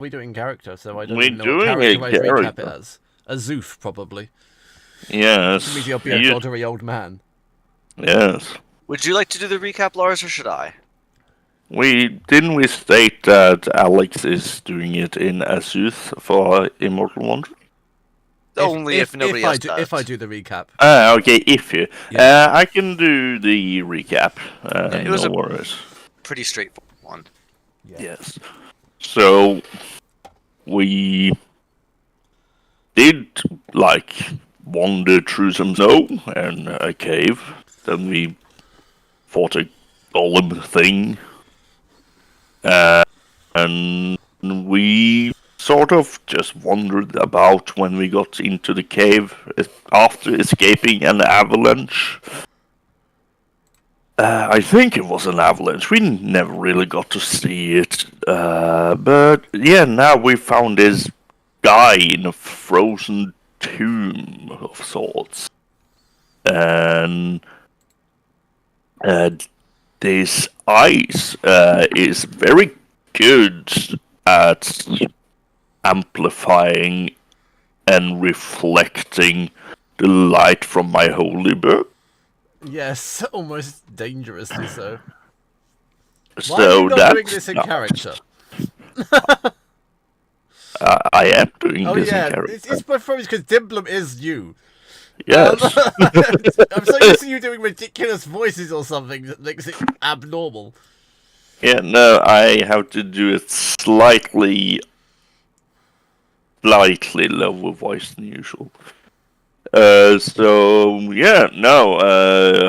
We do it in character, so I don't We're even know what doing a character I'd recap it character. as. A Zoof, probably. Yes. Which means you'll be a doddery old man. Yes. Would you like to do the recap, Lars, or should I? We state that Alex is doing it in Azuth for Immortal Wanderers? Only if nobody else does. If I do the recap. Okay, if you. Yeah. I can do the recap. It was no a worries. pretty straightforward one. Yeah. Yes. So, we did, wander through some snow and a cave. Then we fought a golem thing. And we sort of just wandered about when we got into the cave after escaping an avalanche. I think it was an avalanche. We never really got to see it. But yeah, now we found this guy in a frozen tomb of sorts. And this ice is very good at amplifying and reflecting the light from my holy book. Yes, almost dangerously so. So Why are you not that's doing this in character? I am doing Oh this yeah, in character. it's my fault because Dimblum is you. Yes. I'm so used to you doing ridiculous voices or something that makes it abnormal. Yeah, no, I have to do it slightly lower voice than usual.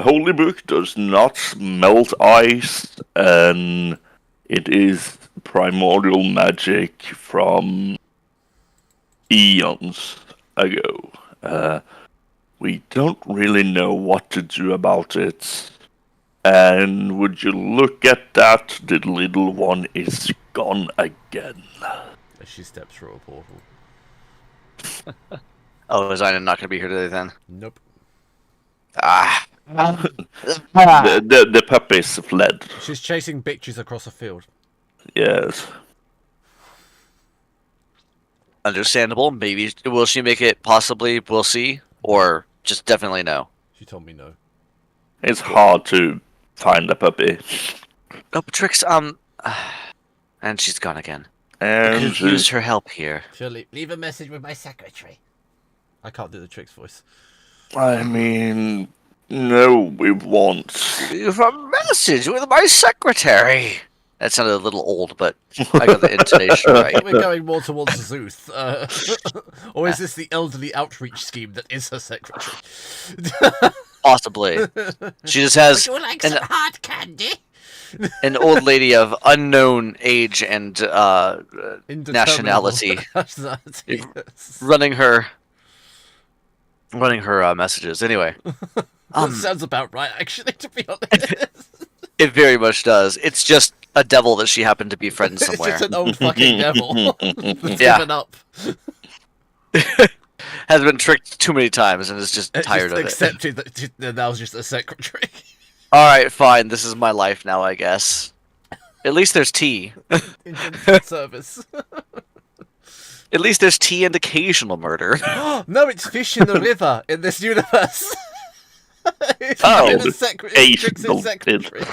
Holy Book does not melt ice, and it is primordial magic from eons ago. We don't really know what to do about it. And would you look at that, the little one is gone again. As she steps through a portal. Oh, is Ina not going to be here today then? Nope. Ah. The puppies fled. She's chasing bitches across a field. Yes. Understandable. Maybe. Will she make it? Possibly. We'll see. Or just definitely no. She told me no. It's hard to find a puppy. Oh, Trix, and she's gone again. And Could use her help here. She'll leave a message with my secretary. I can't do the Trix voice. I mean, no, we won't. Leave a message with my secretary. That sounded a little old, but I got the intonation I right. think we're going more towards Zuth. Or is this the elderly outreach scheme that is her secretary? Possibly. She just has Would you like some hard candy? an old lady of unknown age and nationality Yes. running her messages. Anyway, That sounds about right, actually, to be honest. it very much does. It's just a devil that she happened to be friends It's somewhere. just an old fucking devil that's Yeah. given up. Has been tricked too many times and is just It tired just of it. accepted that that was just a secretary. All right, fine. This is my life now, I guess. At least there's tea. Indentured service. At least there's tea and occasional murder. No, it's fish in the river in this universe. It's Oh, been a Trix's secretary.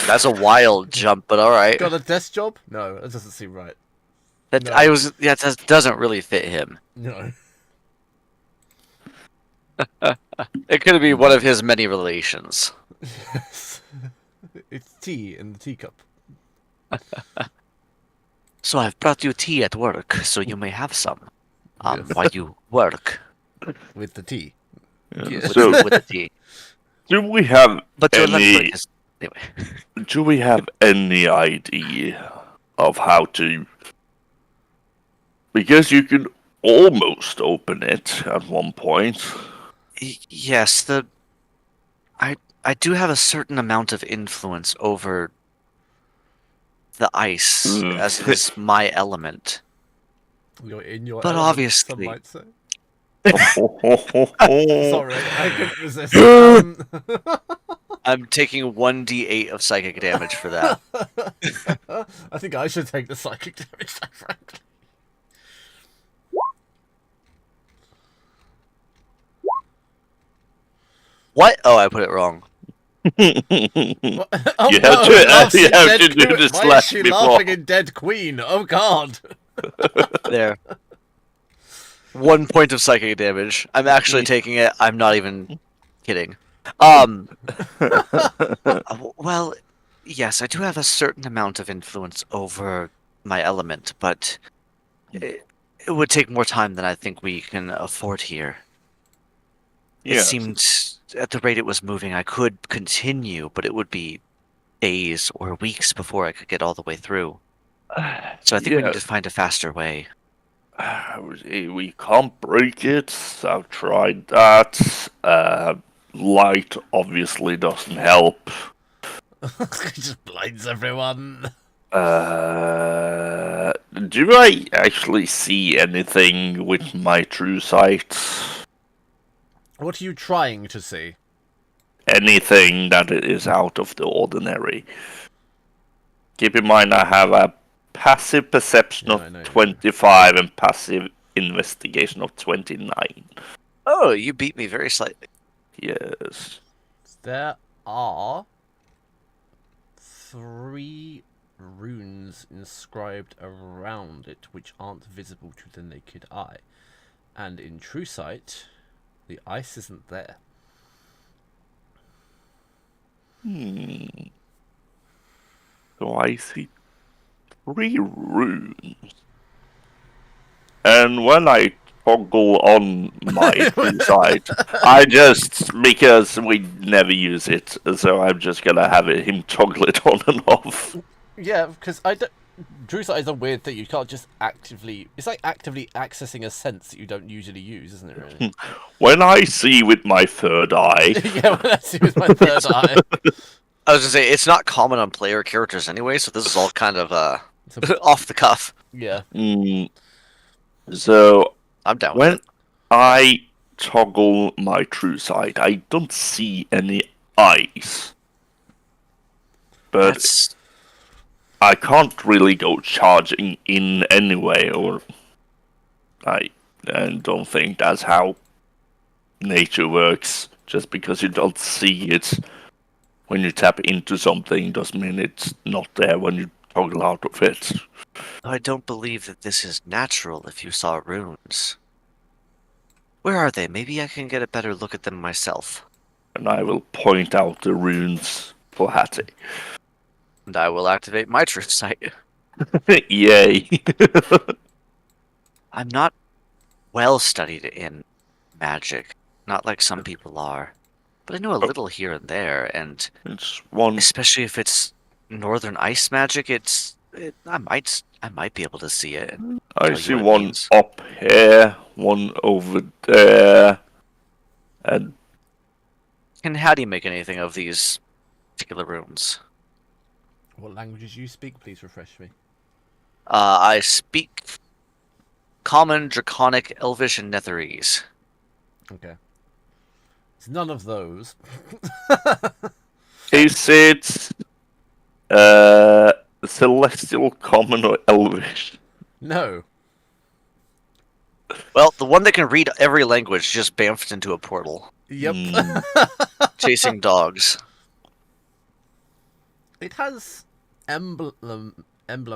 That's a wild jump, but all right. Got a desk job? No, that doesn't seem right. That No. that doesn't really fit him. No. It could be one of his many relations. Yes. It's tea in the teacup. So I've brought you tea at work, so you may have some. Yes. While you work With the tea. with, So, with the tea. do we have But your lunch any? break is anyway. Do we have any idea of how to? Because you could almost open it at one point. Yes, I do have a certain amount of influence over the ice, as it is my element. You're in your But element, obviously- some might say. Sorry. Sorry, I couldn't resist. I'm taking 1d8 of psychic damage for that. I think I should take the psychic damage, frankly. What? Oh, I put it wrong. Oh, You have no, to- laughs you in have Dead to do Queen. the Why is slash she before. laughing in Dead Queen? Oh god. There. 1 point of psychic damage. I'm actually taking it. I'm not even kidding. Well, yes, I do have a certain amount of influence over my element, but it would take more time than I think we can afford here. It Yes. seemed, at the rate it was moving, I could continue, but it would be days or weeks before I could get all the way through. So I think we need to find a faster way. We can't break it. I've tried that. Light obviously doesn't help. It just blinds everyone. Do I actually see anything with my true sight? What are you trying to see? Anything that is out of the ordinary. Keep in mind I have a passive perception Yeah, I know of you do. 25 and passive investigation of 29. Oh, you beat me very slightly. Yes. There are 3 runes inscribed around it which aren't visible to the naked eye. And in true sight, the ice isn't there. So I see 3 runes. And when I toggle on my true sight, I just, because we never use it, so I'm just gonna have him toggle it on and off. Yeah, because I don't. True sight is a weird thing. You can't just actively. It's like actively accessing a sense that you don't usually use, isn't it? Really? When I see with my third eye, Yeah, well, that's with my third eye. I was gonna say, it's not common on player characters anyway, so this is all kind of So, off the cuff. yeah. So I'm down with when it. I toggle my true sight, I don't see any eyes. But That's I can't really go charging in anyway, or I don't think that's how nature works. Just because you don't see it when you tap into something doesn't mean it's not there when you toggle out of it. I don't believe that this is natural if you saw runes. Where are they? Maybe I can get a better look at them myself. And I will point out the runes for Hattie. And I will activate my true sight. Yay! I'm not well studied in magic, not like some people are. But I know a little here and there, and It's one. especially if it's northern ice magic, I might be able to see it. And I tell you see what it one means. up here, one over there, and And how do you make anything of these particular runes? What languages you speak? Please refresh me. I speak Common, Draconic, Elvish, and Netherese. Okay. It's none of those. is it Celestial, Common, or Elvish? No. Well, the one that can read every language just bamfed into a portal, Yep. chasing dogs. It has emblem. It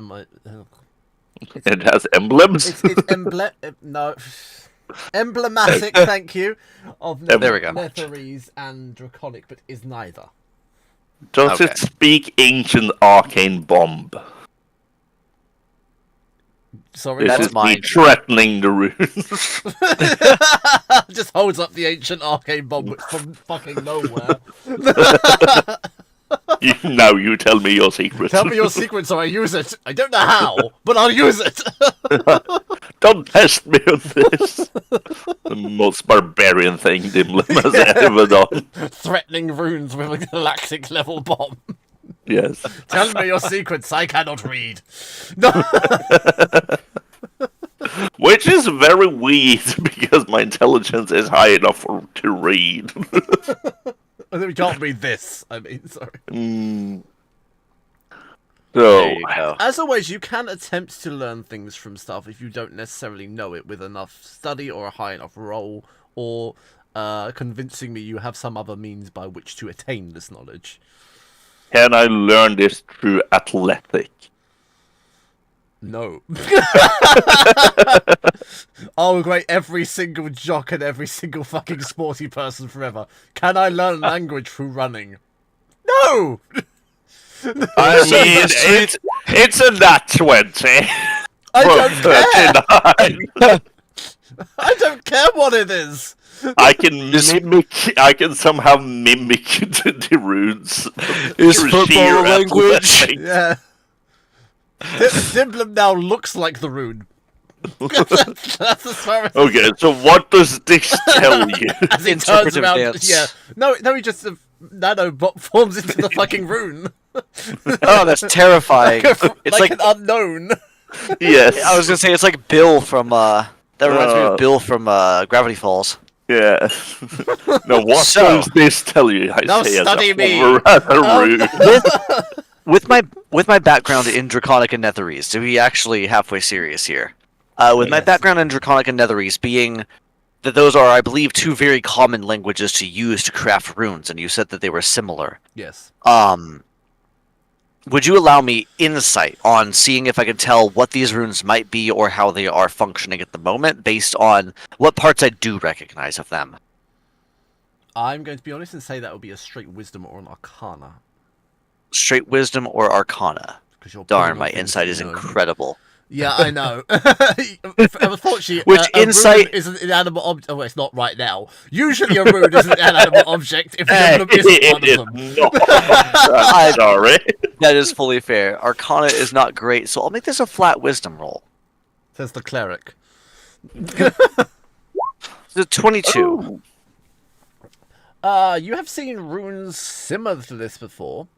has emblems. It's no. Emblematic, thank you, of There we go. Netherese and Draconic, but is neither. Does Okay. it speak Ancient Arcane Bomb? Sorry, This That's is mine. me threatening the runes. just holds up the ancient arcane bomb from fucking nowhere. Now you tell me your secret. Tell me your secret so I use it. I don't know how, but I'll use it. Don't test me on this. The most barbarian thing Dimlim has ever done. Threatening runes with a galactic level bomb. Yes. Tell me your secrets I cannot read. No. Which is very weird because my intelligence is high enough to read. We can't read this. I mean, sorry. So, There you go. As always, you can attempt to learn things from stuff if you don't necessarily know it with enough study or a high enough roll, or convincing me you have some other means by which to attain this knowledge. can I learn this through athletic? No. Oh, great. Every single jock and every single fucking sporty person forever. Can I learn language through running? No! I mean, it's a nat 20. I don't care! I don't care what it is! I can somehow mimic the runes. Is through football sheer a language? athletics. Yeah. Dimblum now looks like the rune. That's as far as Okay, so what does this tell you? as he turns Interpretive around. dance. Yeah. No, he just nanobot forms into the fucking rune. Oh, that's terrifying. It's like an unknown. Yes. I was gonna say it's like Bill from that reminds me of Bill from Gravity Falls. Yeah. Now, what So- does this tell you? I Now say as study a me. hover at a rune. With my background in Draconic and Netherese, to be actually halfway serious here, with my Yes. background in Draconic and Netherese being that those are, I believe, two very common languages to use to craft runes, and you said that they were similar. Yes. Would you allow me insight on seeing if I can tell what these runes might be or how they are functioning at the moment, based on what parts I do recognize of them? I'm going to be honest and say that would be a straight wisdom or an arcana. Straight wisdom or arcana? 'Cause you're Darn, putting my on things insight you is know. incredible. Yeah, I know. Unfortunately, Which a insight- rune is an inanimate object. Oh, well, it's not right now. Usually, a rune is an inanimate object if the emblem isn't one of them. No. I'm sorry. That is fully fair. Arcana is not great, so I'll make this a flat wisdom roll. Says the cleric. The 22. You have seen runes similar to this before.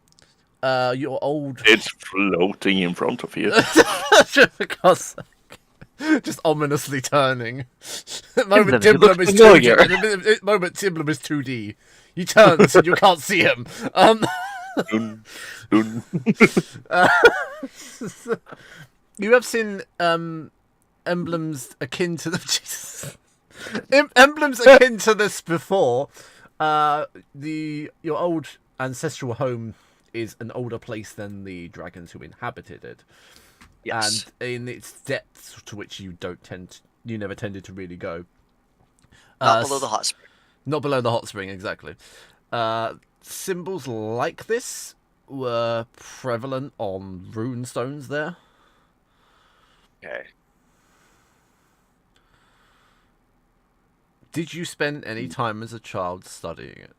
Your old. It's floating in front of you. Because just ominously turning. The moment He looks Timblum is familiar. 2D. The moment Timblum is 2D. He turns and you can't see him. Dun, dun. You have seen emblems akin to the Jesus. Emblems akin to this before. Your old ancestral home is an older place than the dragons who inhabited it. Yes. And in its depths, to which you never tended to really go. Not below the hot spring. Not below the hot spring, exactly. Symbols like this were prevalent on rune stones there. Okay. Did you spend any time as a child studying it?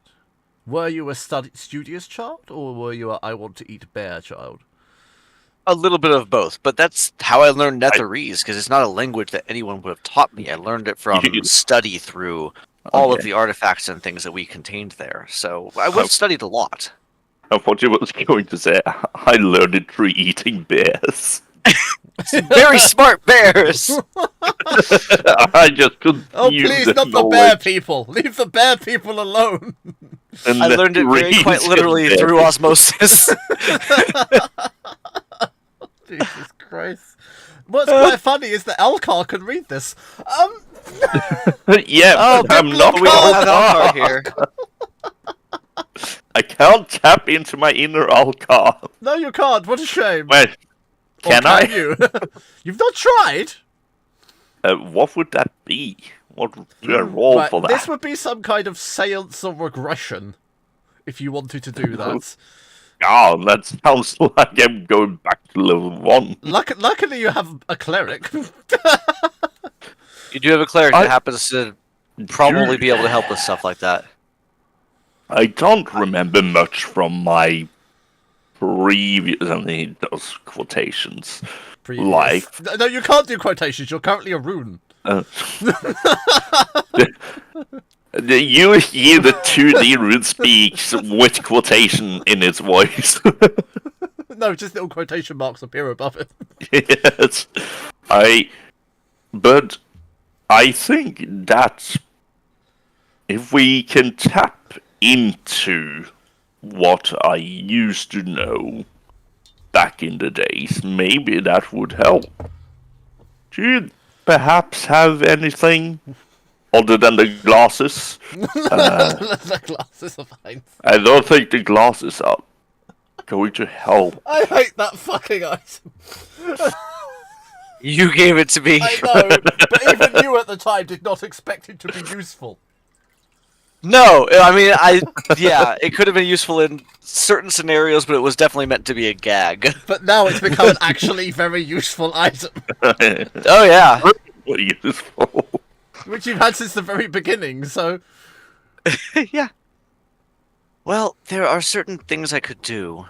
Were you a studious child, or were you a I want to eat bear child? A little bit of both, but that's how I learned Netherese, because it's not a language that anyone would have taught me. I learned it from study through all of Okay. the artifacts and things that we contained there. So I would have studied a lot. I thought you was going to say I learned it through eating bears. Very smart bears! I just couldn't Oh, use please, the not the bear knowledge people! Leave the bear people alone! and I the learned it very reason quite literally there. through osmosis. Jesus Christ. What's quite funny is that Elcar can read this. Yeah, Oh, but I'm not. we don't have Alcar here. I can't tap into my inner Alcar. No, you can't. What a shame. Well, Or can I? you? You've not tried? What would that be? What do I roll Right, for that? this would be some kind of seance or regression, if you wanted to do that. Oh, that sounds like I'm going back to level 1. Luckily, you have a cleric. You do have a cleric that happens to probably be able to help with stuff like that. I don't remember much from my previous, I mean, those quotations. Previous. Life. No, you can't do quotations. You're currently a rune. You hear the 2D rune speaks with quotation in its voice. No, just little quotation marks appear above it. Yes. But I think that if we can tap into what I used to know back in the days. Maybe that would help. Do you perhaps have anything other than the glasses? The glasses are fine. I don't think the glasses are going to help. I hate that fucking item. You gave it to me. I know, but even you at the time did not expect it to be useful. No, yeah, it could have been useful in certain scenarios, but it was definitely meant to be a gag. But now it's become an actually very useful item, Oh yeah. Useful. which you've had since the very beginning, so... Yeah. Well, there are certain things I could do.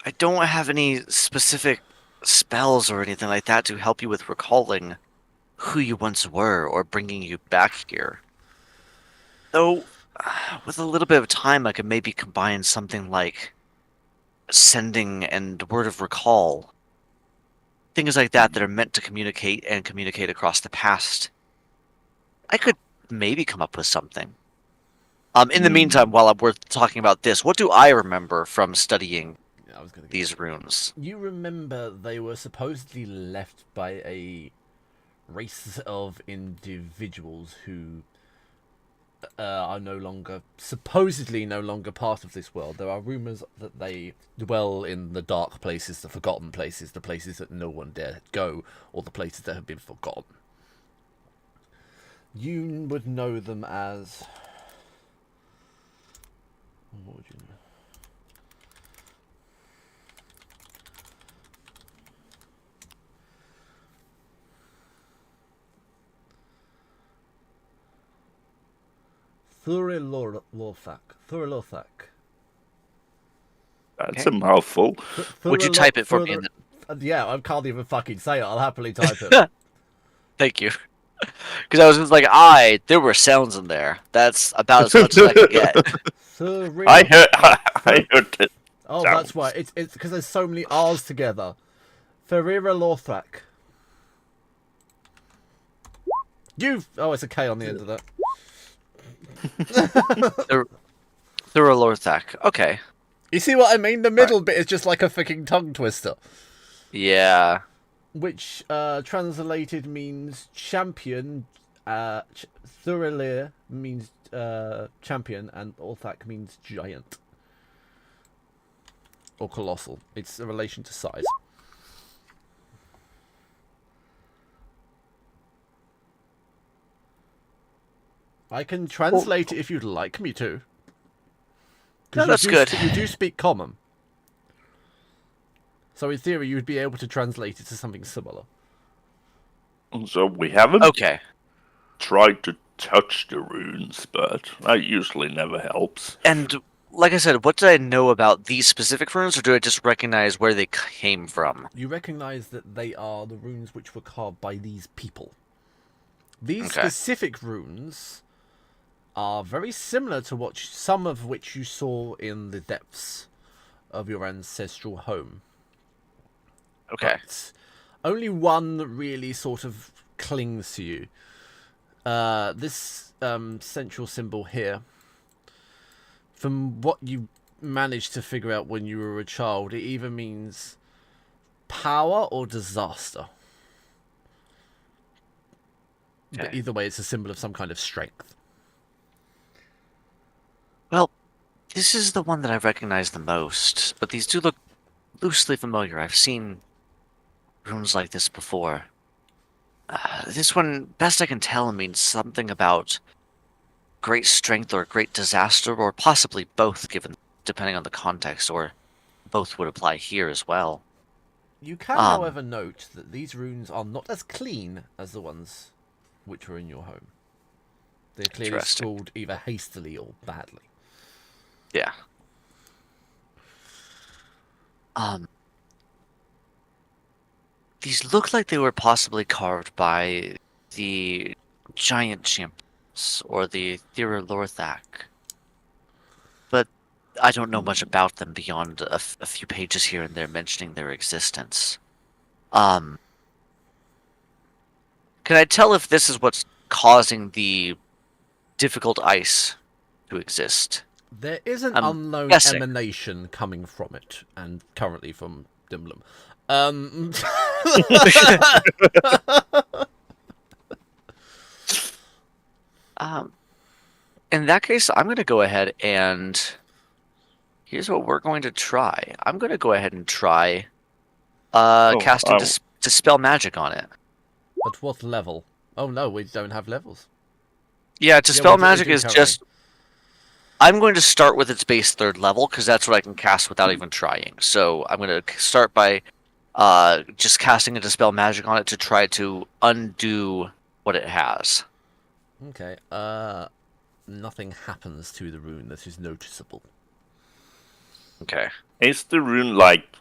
I don't have any specific spells or anything like that to help you with recalling who you once were or bringing you back here. Though, with a little bit of time, I could maybe combine something like sending and word of recall. Things like that that are meant to communicate and communicate across the past. I could maybe come up with something. In the meantime, while we're talking about this, what do I remember from studying these runes? You remember they were supposedly left by a race of individuals who are supposedly no longer part of this world. There are rumors that they dwell in the dark places, the forgotten places, the places that no one dare go, or the places that have been forgotten. You would know them as... What would you know? Thurilorthak. That's a mouthful. Would you type it for me? Yeah, I can't even fucking say it. I'll happily type it. Thank you. Because I was just like, there were sounds in there. That's about as much as I could get. I heard it. Oh, that's why. It's because there's so many R's together. Ferreira Lothrak. Oh, it's a K on the end of that. Thurilorthak. Okay. You see what I mean? The middle bit is just like a fucking tongue twister. Yeah. Which translated means champion. Thurilir means champion, and Orthak means giant or colossal. It's a relation to size. I can translate it if you'd like me to. No, that's good. You do speak common. So in theory, you'd be able to translate it to something similar. So we haven't Okay. tried to touch the runes, but that usually never helps. And like I said, what do I know about these specific runes, or do I just recognize where they came from? You recognize that they are the runes which were carved by these people. These specific runes are very similar to some of which you saw in the depths of your ancestral home. Okay. But only one really sort of clings to you. This central symbol here, from what you managed to figure out when you were a child, it either means power or disaster. Okay. But either way, it's a symbol of some kind of strength. Well, this is the one that I recognize the most, but these do look loosely familiar. I've seen runes like this before. This one, best I can tell, means something about great strength or great disaster, or possibly both, depending on the context, or both would apply here as well. You can, however, note that these runes are not as clean as the ones which were in your home. They're clearly scrawled either hastily or badly. Yeah. These look like they were possibly carved by the giant champions or the Thurilorthak. But I don't know much about them beyond a few pages here and there mentioning their existence. Can I tell if this is what's causing the difficult ice to exist. There is an I'm unknown guessing. emanation coming from it, and currently from Dimblum. In that case, I'm going to go ahead and here's what we're going to try. I'm going to go ahead and try casting Dispel Magic on it. At what level? Oh no, we don't have levels. Yeah, Dispel we do Magic is currently. just... I'm going to start with its base 3rd level, because that's what I can cast without even trying. So I'm going to start by just casting a Dispel Magic on it to try to undo what it has. Okay, nothing happens to the rune that is noticeable. Okay. Is the rune, like,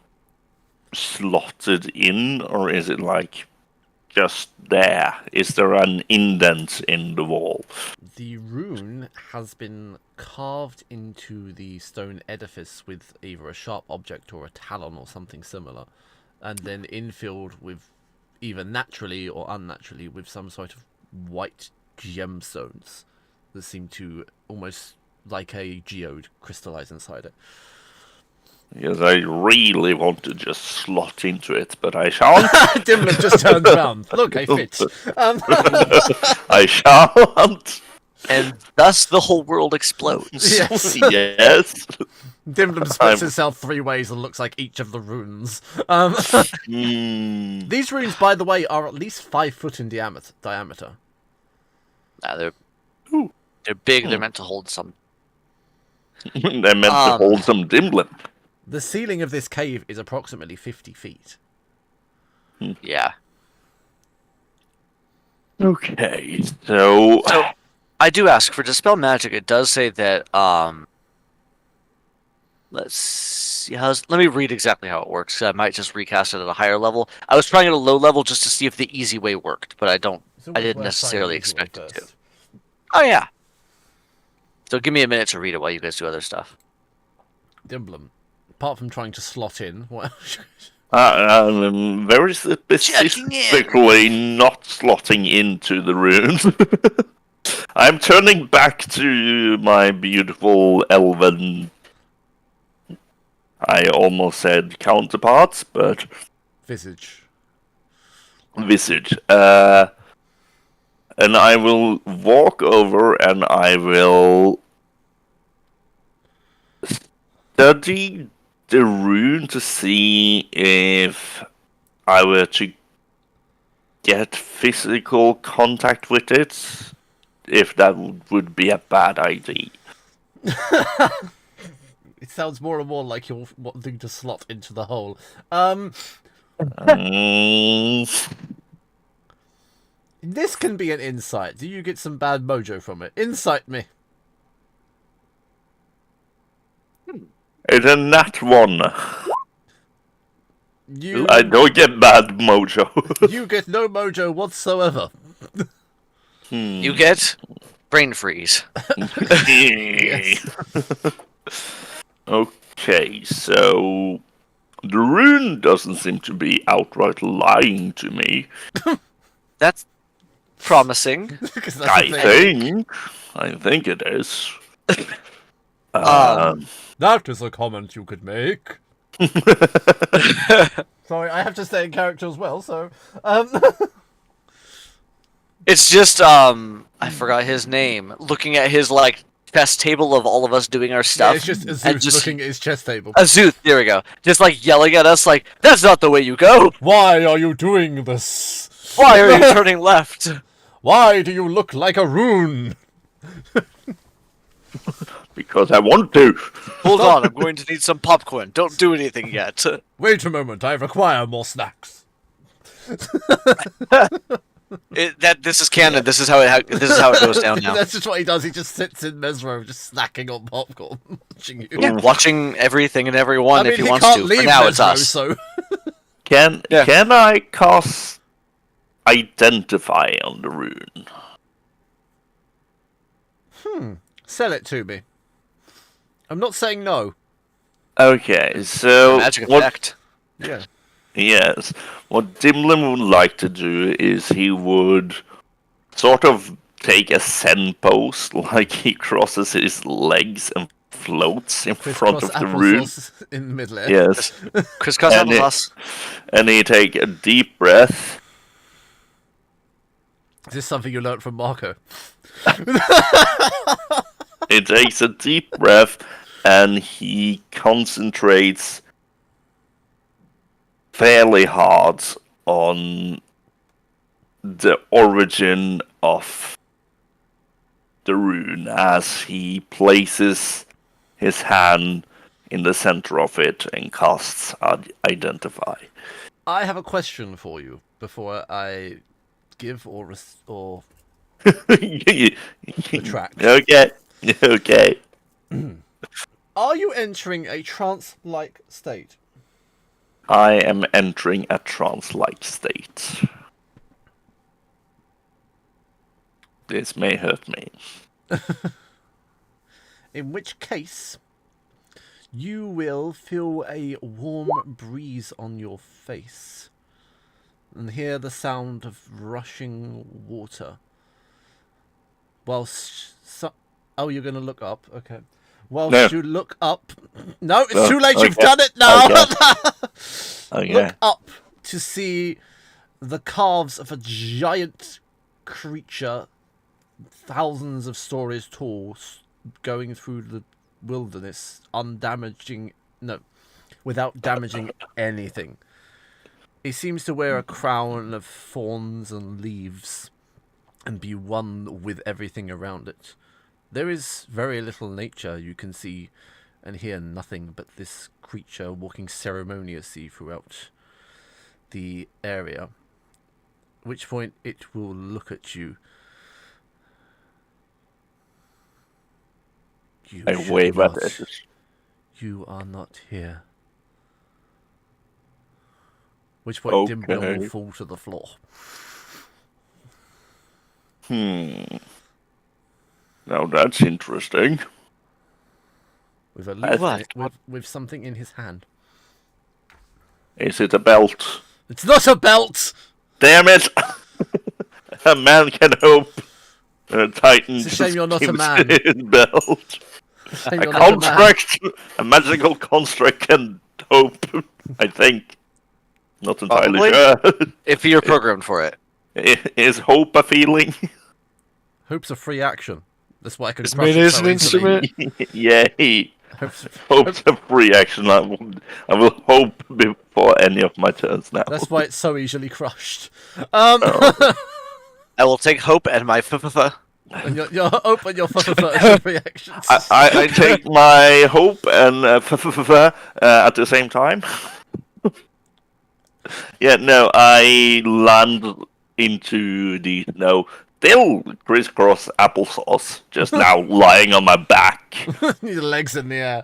slotted in, or is it, like, just there? Is there an indent in the wall? The rune has been carved into the stone edifice with either a sharp object or a talon or something similar, and then infilled with, either naturally or unnaturally, with some sort of white gemstones that seem to almost like a geode crystallize inside it. Yes, I really want to just slot into it, but I shan't. Dimblum just turns around. Look, I fit. I shan't. And thus the whole world explodes. Yes. Yes. Dimblum splits itself 3 ways and looks like each of the runes. These runes, by the way, are at least 5 foot in diameter. They're big. They're meant to hold some. They're meant to hold some Dimblum. The ceiling of this cave is approximately 50 feet. Yeah. Okay, so I do ask for Dispel Magic. It does say that. Let's see. Let me read exactly how it works. I might just recast it at a higher level. I was trying at a low level just to see if the easy way worked, but I didn't necessarily expect it to. Oh yeah. So give me a minute to read it while you guys do other stuff. Dimblum, apart from trying to slot in, what? very specifically not slotting into the runes. I'm turning back to my beautiful elven... I almost said counterparts, but... Visage. And I will walk over and I will study the rune to see if I were to get physical contact with it, if that would be a bad idea. It sounds more and more like you're wanting to slot into the hole. This can be an insight. Do you get some bad mojo from it? Insight me. It's a nat 1. You I don't get bad mojo. you get no mojo whatsoever. You get brain freeze. Yes. Okay, so the rune doesn't seem to be outright lying to me. That's promising. Because that's the thing. I think it is. That is a comment you could make. Sorry, I have to stay in character as well, so... It's just, I forgot his name. Looking at his, like, chess table of all of us doing our stuff. Yeah, it's just Azuth looking at his chess table. Azuth, there we go. Just, like, yelling at us, like, that's not the way you go! Why are you doing this? Why are you turning left? Why do you look like a rune? Because I want to. Hold on, I'm going to need some popcorn. Don't do anything yet. Wait a moment, I require more snacks. This is canon. This is how it goes down now. That's just what he does. He just sits in Mesro, just snacking on popcorn, watching you. Yeah, watching everything and everyone if he wants can't to. Leave For now, Mesro, it's us. So... Can I cast Identify on the rune? Sell it to me. I'm not saying no. Okay, so Magic effect. Yeah. Yes, what Dimlin would like to do is he would sort of take a Zen pose, like he crosses his legs and floats in front Crisscross of the room. applesauce in midair. Yes. Crisscross And applesauce. And he take a deep breath. Is this something you learnt from Marco? He takes a deep breath and he concentrates fairly hard on the origin of the rune as he places his hand in the center of it and casts Identify. I have a question for you before I give or retract. Okay. Okay. Are you entering a trance-like state? I am entering a trance-like state. This may hurt me. In which case, you will feel a warm breeze on your face and hear the sound of rushing water. Whilst oh, you're going to look up? Okay. Whilst you look up... No, it's too late, you've done it now! Okay. Look up to see the calves of a giant creature, thousands of stories tall, going through the wilderness, without damaging anything. He seems to wear a crown of thorns and leaves and be one with everything around it. There is very little nature. You can see and hear nothing but this creature walking ceremoniously throughout the area. At which point it will look at you. I wave at it. You are not here. Which point Dimblin will fall to the floor. Now that's interesting. With a loop, with something in his hand. Is it a belt? It's not a belt! Damn it! A man can hope. A Titan it's a shame you're not a man. His belt. A construct, a magical construct can hope. I think. Not entirely sure. If you're programmed for it. Is hope a feeling? Hope's a free action. That's why I can. It is an instrument. Yay! Hope's a free action. I will hope before any of my turns now. That's why it's so easily crushed. I will take hope and my and your hope and your free actions. I take my hope and at the same time. Yeah, no, I land into the still crisscross applesauce, just now lying on my back. Your legs in the air.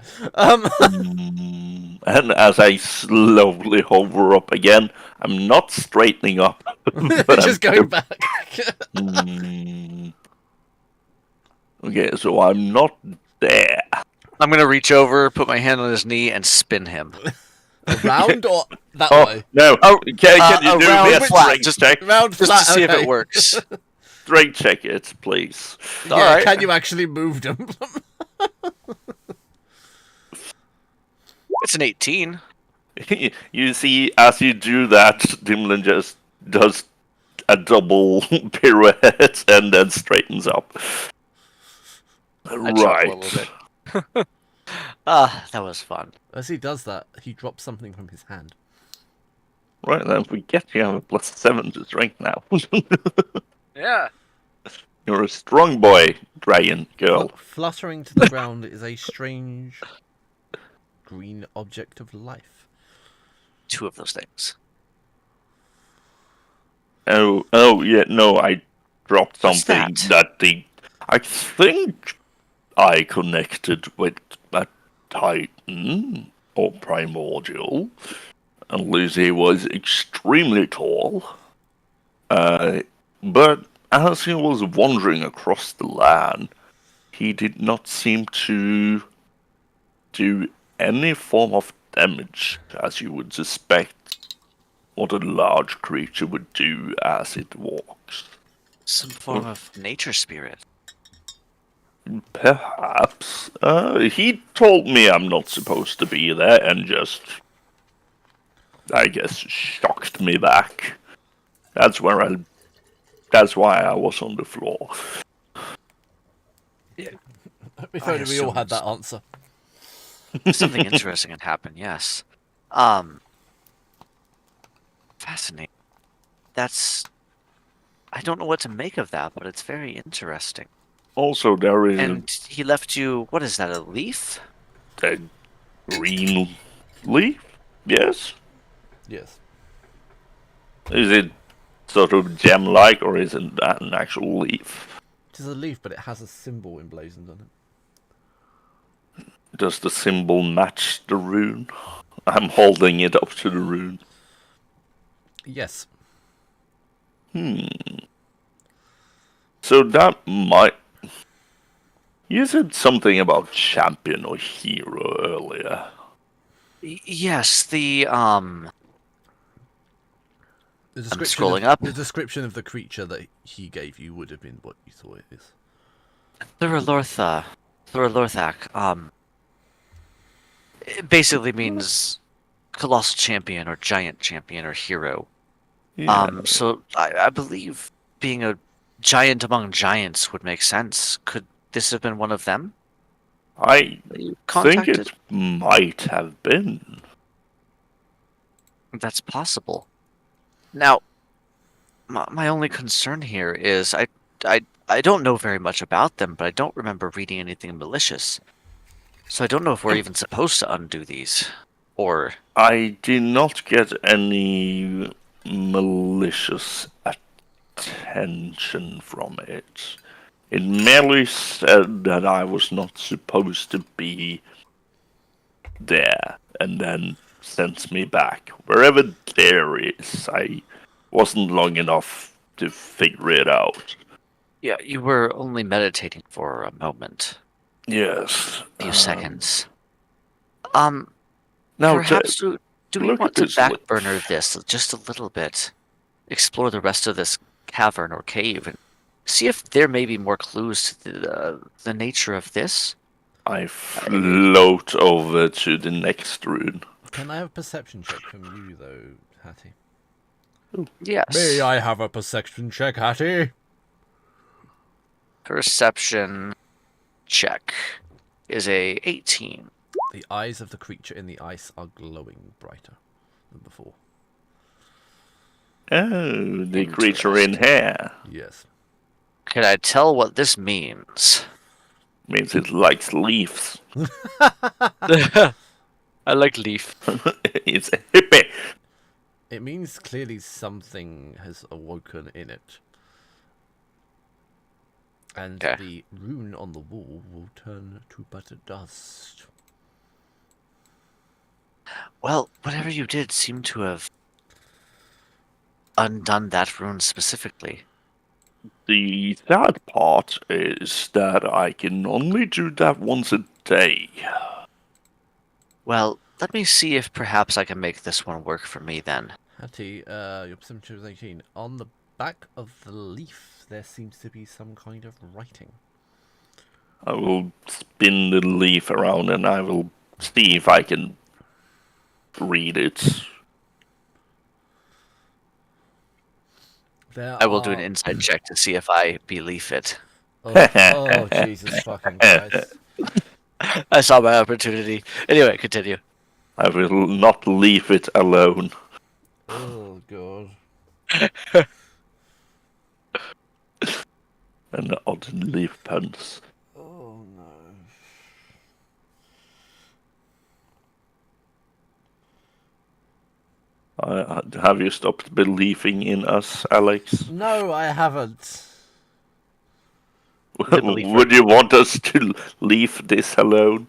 And as I slowly hover up again, I'm not straightening up. But just going back. Okay, so I'm not there. I'm gonna reach over, put my hand on his knee, and spin him. Around or that way? No. Can you do me a strength just check? Round just flat, to see if okay. it works. Strength check it, please. Yeah, Alright. can you actually move them? It's an 18. You see, as you do that, Dimlin just does a double pirouette and then straightens up. I chuckle a little bit. That was fun. As he does that, he drops something from his hand. Right, then forget you have a +7 to strength now. Yeah. You're a strong boy, dragon girl. Fluttering to the ground is a strange green object of life. 2 of those things. Oh, yeah, no, I dropped What's something that? I think I connected with a Titan or Primordial. And Lizzie was extremely tall. But as he was wandering across the land, he did not seem to do any form of damage, as you would suspect what a large creature would do as it walks. Some form of nature spirit. Perhaps. He told me I'm not supposed to be there and just, I guess, shocked me back. That's why I was on the floor. If I only we all had assumed that answer. something interesting had happened, yes. Fascinating. I don't know what to make of that, but it's very interesting. Also, there is And he left you, what is that, a leaf? a green leaf? Yes? Yes. Is it sort of gem-like, or is it an actual leaf? It is a leaf, but it has a symbol emblazoned on it. Does the symbol match the rune? I'm holding it up to the rune. Yes. So that might... You said something about champion or hero earlier. Yes, The I'm description scrolling of up. the description of the creature that he gave you would have been what you thought it is. Thuralorthak. It basically means colossal champion or giant champion or hero. Yeah. So I believe being a giant among giants would make sense. Could this have been one of them I that you think contacted? it might have been. That's possible. Now, my only concern here is I don't know very much about them, but I don't remember reading anything malicious. So I don't know if we're even supposed to undo these. Or I did not get any malicious attention from it. It merely said that I was not supposed to be there, and then sent me back. Wherever there is, I wasn't long enough to figure it out. yeah, you were only meditating for a moment, Yes. a few seconds. Now, Perhaps do we look want at to this leaf. backburner this just a little bit? Explore the rest of this cavern or cave and see if there may be more clues to the nature of this. I float over to the next rune. Can I have a perception check from you, though, Hattie? Yes. May I have a perception check, Hattie? Perception check is a 18. The eyes of the creature in the ice are glowing brighter than before. Oh, the creature in here. Yes. Can I tell what this means? Means it likes leaves. I like leaf. It's a hippie. It means clearly something has awoken in it. And Okay. the rune on the wall will turn to but dust. Well, whatever you did seemed to have undone that rune specifically. The sad part is that I can only do that once a day. Well, let me see if perhaps I can make this one work for me then. Hattie, your perception was 18. On the back of the leaf, there seems to be some kind of writing. I will spin the leaf around and I will see if I can read it. I will do an insight check to see if I believe it. Oh, Jesus fucking Christ. I saw my opportunity. Anyway, continue. I will not leave it alone. Oh, God. An odd leaf puns. Oh, no. Have you stopped believing in us, Alex? No, I haven't. Would you want us to leave this alone?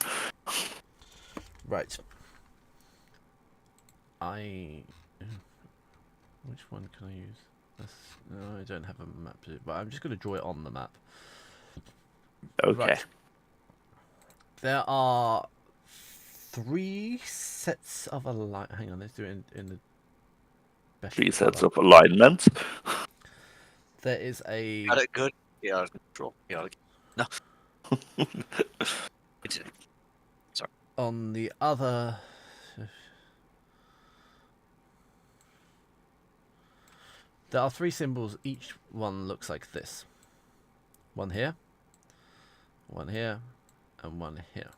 Right. Which one can I use? No, I don't have a map, but I'm just going to draw it on the map. Okay. Right. There are 3 sets of alignment. Hang on, let's do it in the best 3 sets colour. of alignment. There is a Got it good. Yeah, control. Yeah. No. It didn't. Sorry. on the other. There are 3 symbols. Each one looks like this. One here, and one here.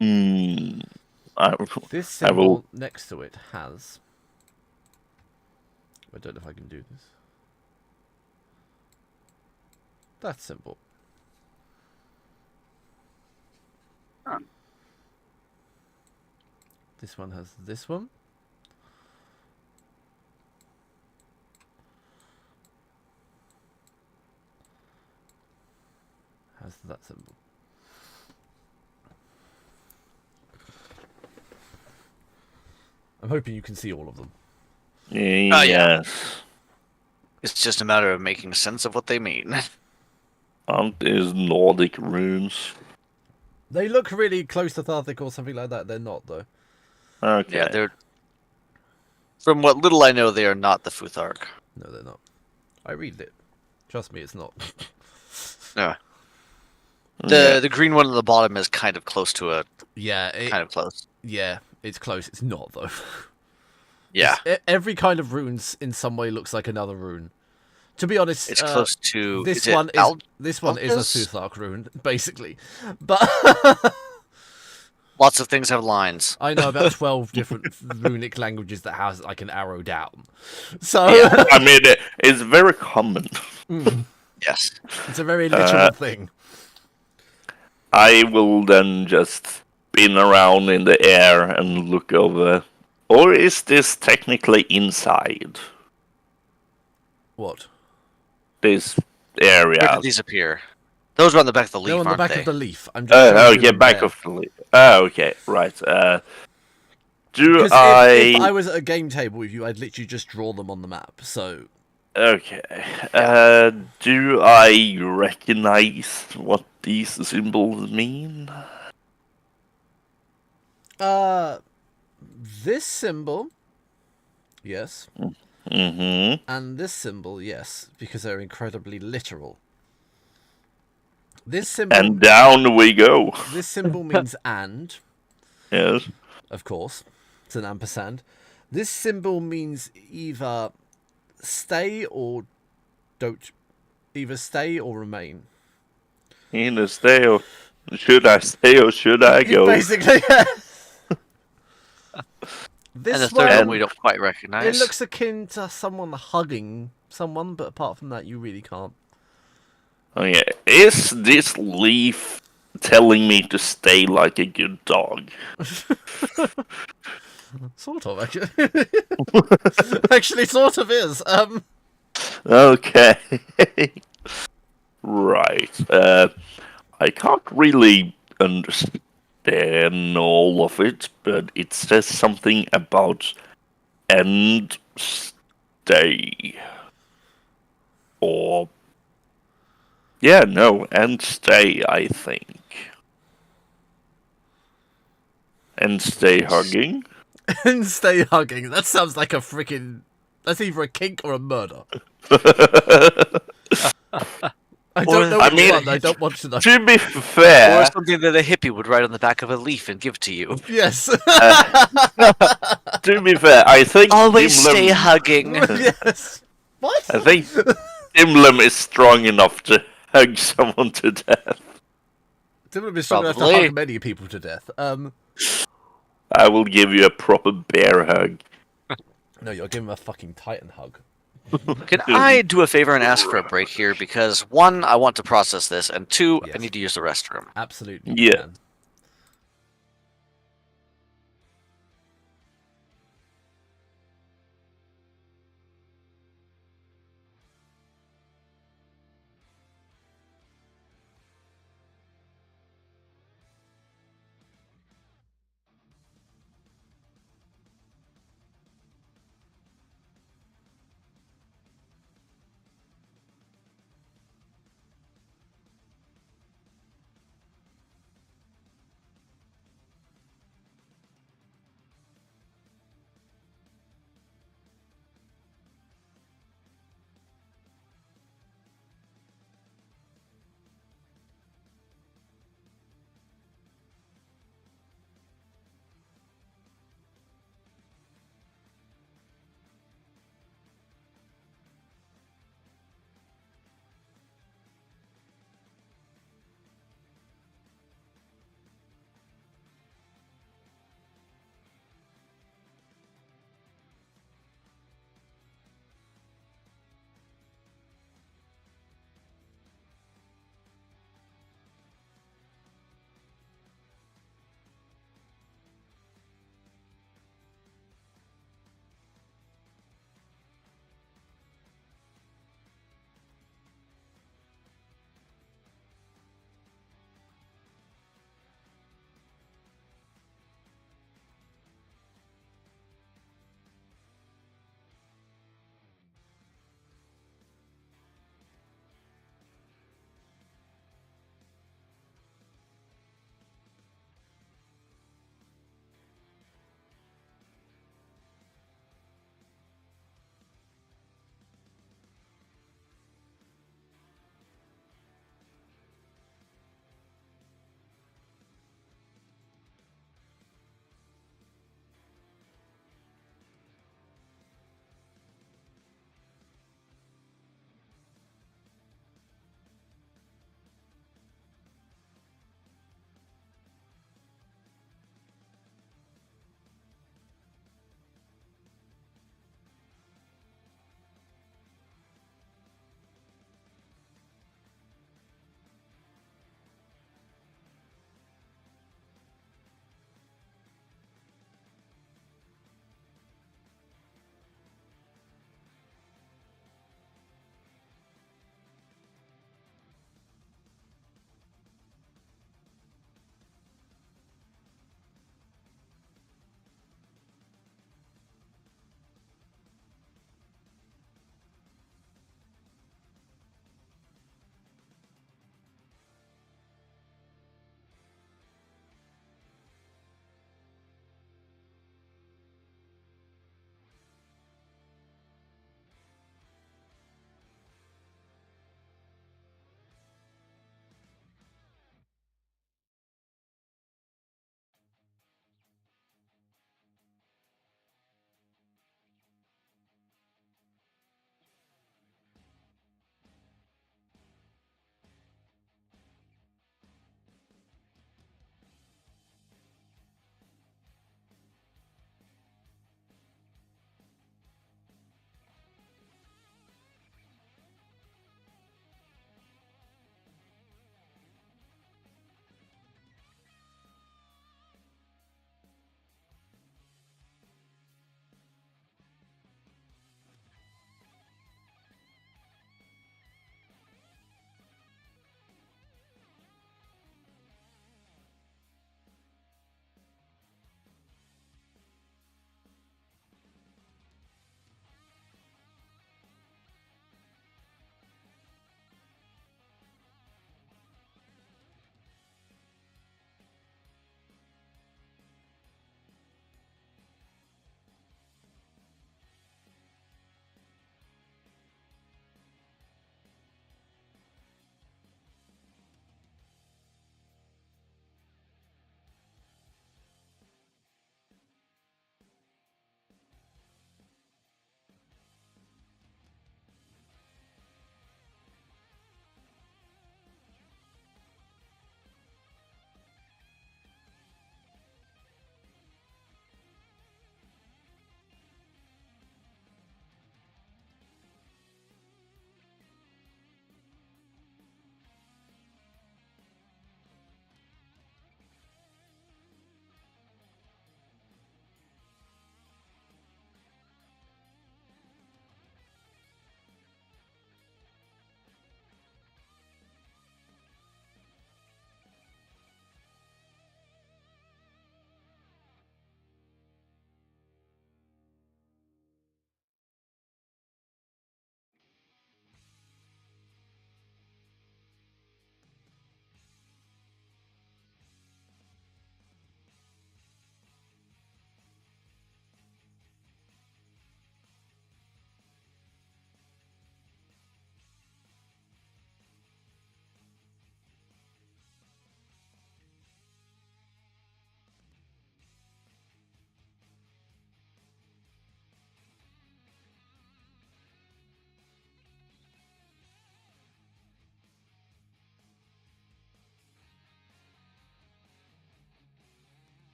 Hmm. This I will. symbol next to it has. I don't know if I can do this. That symbol. Huh. This one has this one. Has that symbol. I'm hoping you can see all of them. yeah. Yes. It's just a matter of making sense of what they mean. Aren't these Nordic runes? They look really close to Tharthic or something like that. They're not, though. Okay. Yeah, they're. From what little I know, they are not the Futhark. No, they're not. I read it. Trust me, it's not. Yeah. Yeah. The green one at the bottom is kind of close to a. Yeah, Kind of close. yeah, it's close. It's not, though. Yeah. Every kind of runes in some way looks like another rune. To be honest, It's close to. this is one it is this one is a Altus? Futhark rune, basically. But Lots of things have lines. I know about 12 different runic languages that has like an arrow down. So Yeah. I mean, it's very common. Yes. it's a very literal thing. I will then just spin around in the air and look over. Or is this technically inside What? this Where area? did these appear? Those are on the back of the leaf, They're on the aren't back they? of the leaf. I'm just trying to Oh, do yeah, them back there. of the leaf. Oh, okay, right. Do Because if I was at a game table with you, I'd literally just draw them on the map. So Okay. Do I recognize what these symbols mean? this symbol, yes, Mm-hmm. and this symbol, yes, because they're incredibly literal. This symbol, And down we go. this symbol means and, Yes. of course, it's an ampersand. This symbol means either stay or don't, either stay or remain. Either stay or should I stay or should I go? Basically, yeah. And This the third one, one we don't quite recognize. it looks akin to someone hugging someone, but apart from that, you really can't. Oh yeah. Is this leaf telling me to stay like a good dog? Sort of, actually. Actually, sort of is. Okay. Right. I can't really understand all of it, but it says something about end stay. Or yeah, no, end stay, I think. And stay hugging. And stay hugging. That sounds like a freaking. That's either a kink or a murder. I don't know I which mean, one. I don't want to know. To be Or fair, something that a hippie would write on the back of a leaf and give to you. Yes. I think Always stay Dimlum, hugging. Yes. What? I think Dimlum is strong enough to hug someone to death. Timothy is strong enough to Probably. hug many people to death. I will give you a proper bear hug. No, you're giving him a fucking Titan hug. Can I do a favor and ask for a break here? Because one, I want to process this, and two, Yes. I need to use the restroom. Absolutely. Yeah. Man.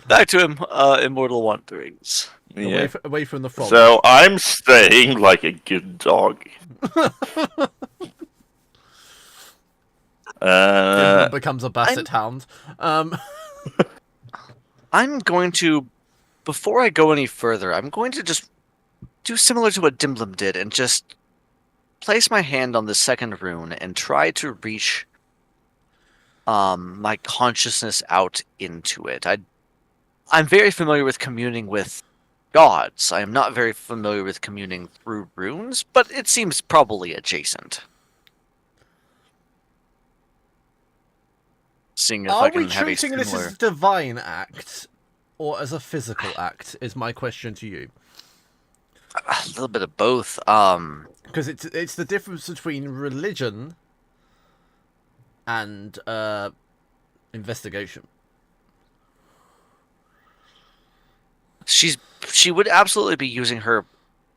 Back to him. Immortal Wanderings. Yeah. Away from the frog. So I'm staying like a good dog. Dimblum becomes a basset hound. I'm going to, before I go any further, I'm going to just do similar to what Dimblum did and just place my hand on the second rune and try to reach my consciousness out into it. I'm very familiar with communing with gods. I am not very familiar with communing through runes, but it seems probably adjacent. Seeing if I Are can we have a treating this similar... as a divine act or as a physical act? Is my question to you. A little bit of both. Because it's the difference between religion and investigation. She would absolutely be using her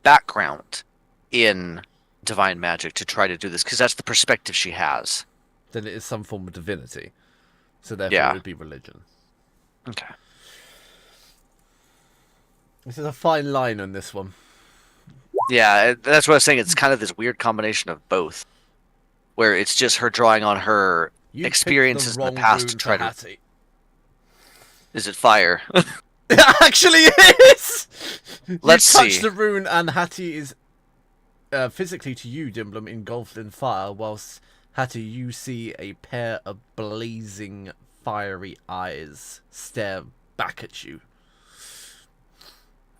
background in divine magic to try to do this because that's the perspective she has. Then it is some form of divinity. So therefore Yeah. it would be religion. Okay. This is a fine line on this one. Yeah, that's what I was saying. It's kind of this weird combination of both, where it's just her drawing on her You experiences in the past to try to. Hattie. Is it fire? Actually, it is. Let's you touch see. the rune, and Hattie is physically to you, Dimblum, engulfed in fire, whilst Hattie, you see a pair of blazing, fiery eyes stare back at you.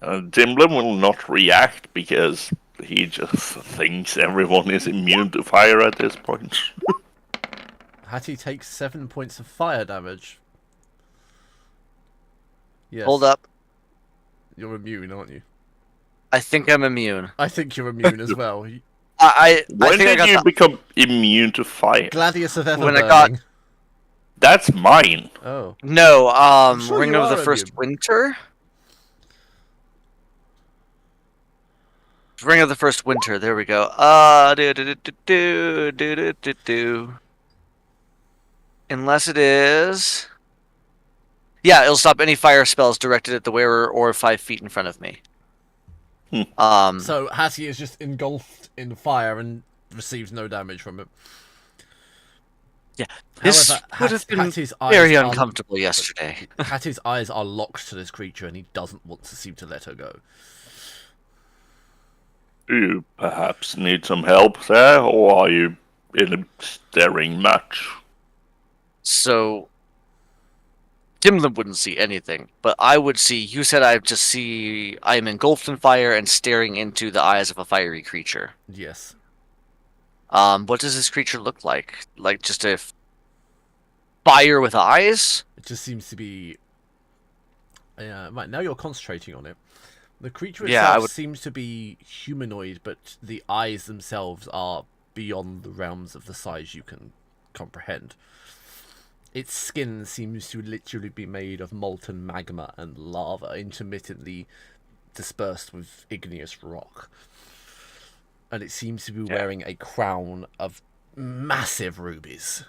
Dimblum will not react because he just thinks everyone is immune to fire at this point. Hattie takes 7 points of fire damage. Yes. Hold up. You're immune, aren't you? I think I'm immune. I think you're immune as well. I When think I did got you the... become immune to fire? Gladius of Everburning. When I got- That's mine. Oh. No, sure Ring you of the are First immune. Winter? Ring of the First Winter, there we go. Unless it is... Yeah, it'll stop any fire spells directed at the wearer or 5 feet in front of me. So Hattie is just engulfed in fire and receives no damage from it. Yeah, this However, would have been Hattie's eyes very are- uncomfortable yesterday. Hattie's eyes are locked to this creature, and he doesn't want to seem to let her go. Do you perhaps need some help there, or are you in a staring match? So, Dimlim wouldn't see anything, but I would see. You said I am engulfed in fire and staring into the eyes of a fiery creature. Yes. What does this creature look like? Like just a fire with eyes? It just seems to be... right, now you're concentrating on it. The creature Yeah, itself seems to be humanoid, but the eyes themselves are beyond the realms of the size you can comprehend. Its skin seems to literally be made of molten magma and lava, intermittently dispersed with igneous rock. And it seems to be wearing a crown of massive rubies.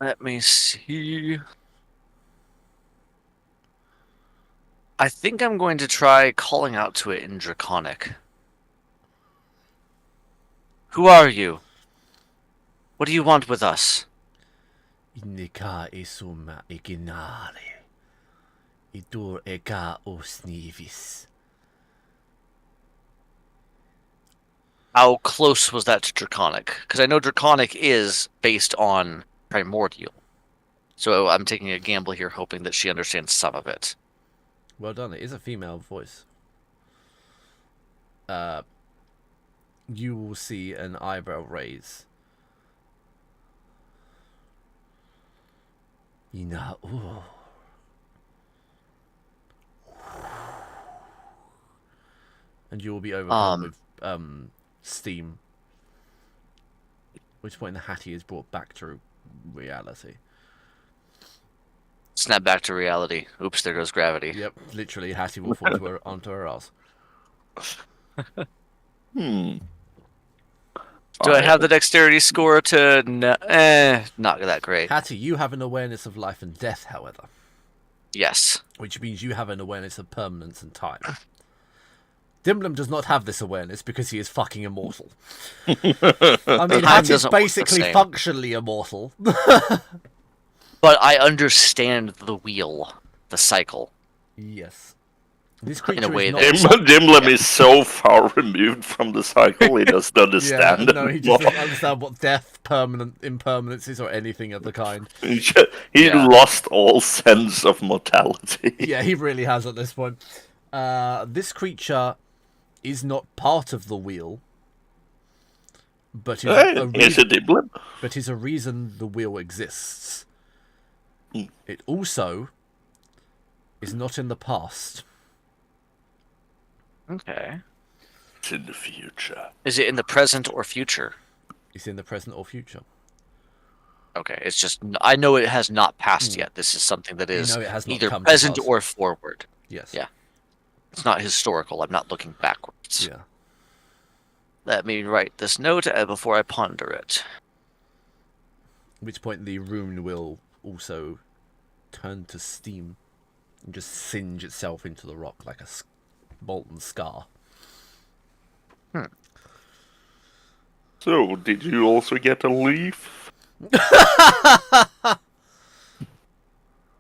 Let me see. I think I'm going to try calling out to it in Draconic. Who are you? What do you want with us? Inika isuma iginare. Idur ega osnivis. How close was that to Draconic? Because I know Draconic is based on Primordial. So I'm taking a gamble here, hoping that she understands some of it. Well done, it is a female voice. You will see an eyebrow raise. Ina ooh. And you will be overcome with steam. Which point the Hattie is brought back to reality. Snap back to reality. Oops, there goes gravity. Yep, literally Hattie will fall onto her ass. Do I have the dexterity score to... No, not that great. Hattie, you have an awareness of life and death, however. Yes. Which means you have an awareness of permanence and time. Dimblum does not have this awareness because he is fucking immortal. I mean, Hattie's basically functionally immortal. But I understand the wheel, the cycle. Yes. This creature in a way is not... Dimblum is so far removed from the cycle, he doesn't understand it. No, he just doesn't understand what death, impermanence is, or anything of the kind. He lost all sense of mortality. Yeah, he really has at this point. This creature is not part of the wheel, but is a reason the wheel exists. It also is not in the past. Okay. It's in the future. Is it in the present or future? It's in the present or future. Okay, it's just... I know it has not passed yet. This is something that is either present or forward. Yes. Yeah. It's not historical. I'm not looking backwards. Yeah. Let me write this note before I ponder it. At which point the rune will also turn to steam and just singe itself into the rock like a molten scar. So, did you also get a leaf?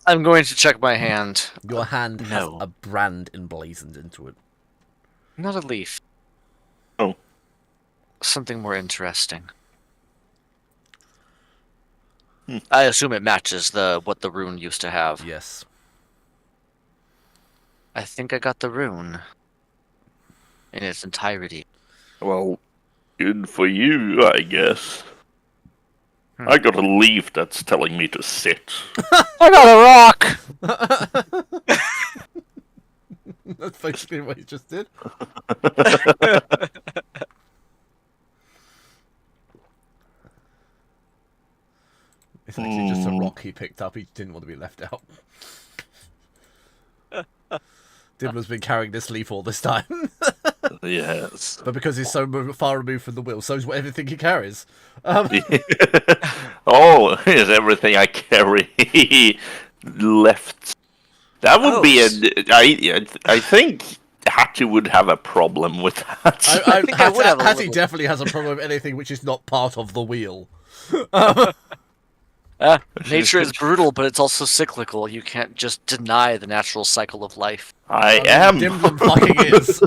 I'm going to check my hand. Your hand has a brand emblazoned into it. Not a leaf. Oh. Something more interesting. I assume it matches what the rune used to have. Yes. I think I got the rune in its entirety. Well, good for you, I guess. I got a leaf that's telling me to sit. I got a rock! That's basically what he just did. It's actually just a rock he picked up. He didn't want to be left out. Dimblum's been carrying this leaf all this time. Yes. But because he's so far removed from the wheel, so's everything he carries. Oh, here's everything I carry left. That would be I think Hattie would have a problem with that. I think Hattie definitely has a problem with anything which is not part of the wheel. Nature is brutal, but it's also cyclical. You can't just deny the natural cycle of life. I am. Dimblum fucking is.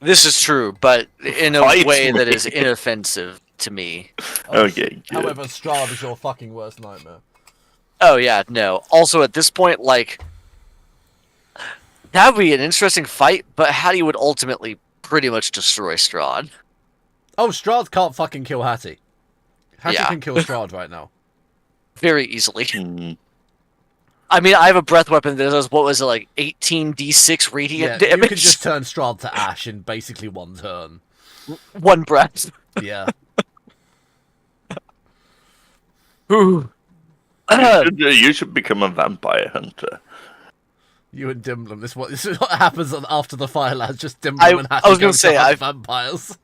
This is true, but in a way that is inoffensive to me. Okay. Good. However, Strahd is your fucking worst nightmare. Oh yeah, no. Also, at this point, like, that would be an interesting fight, but Hattie would ultimately pretty much destroy Strahd. Oh, Strahd can't fucking kill Hattie. Hattie can kill Strahd right now. Very easily. I mean, I have a breath weapon that does, what was it, like 18d6 radiant damage? You can just turn Strahd to ash in basically one turn. One breath. Yeah. Ooh. You should become a vampire hunter. You and Dimblum. This is what happens after the Firelad. Just Dimblum and Hattie I was going to say, vampires.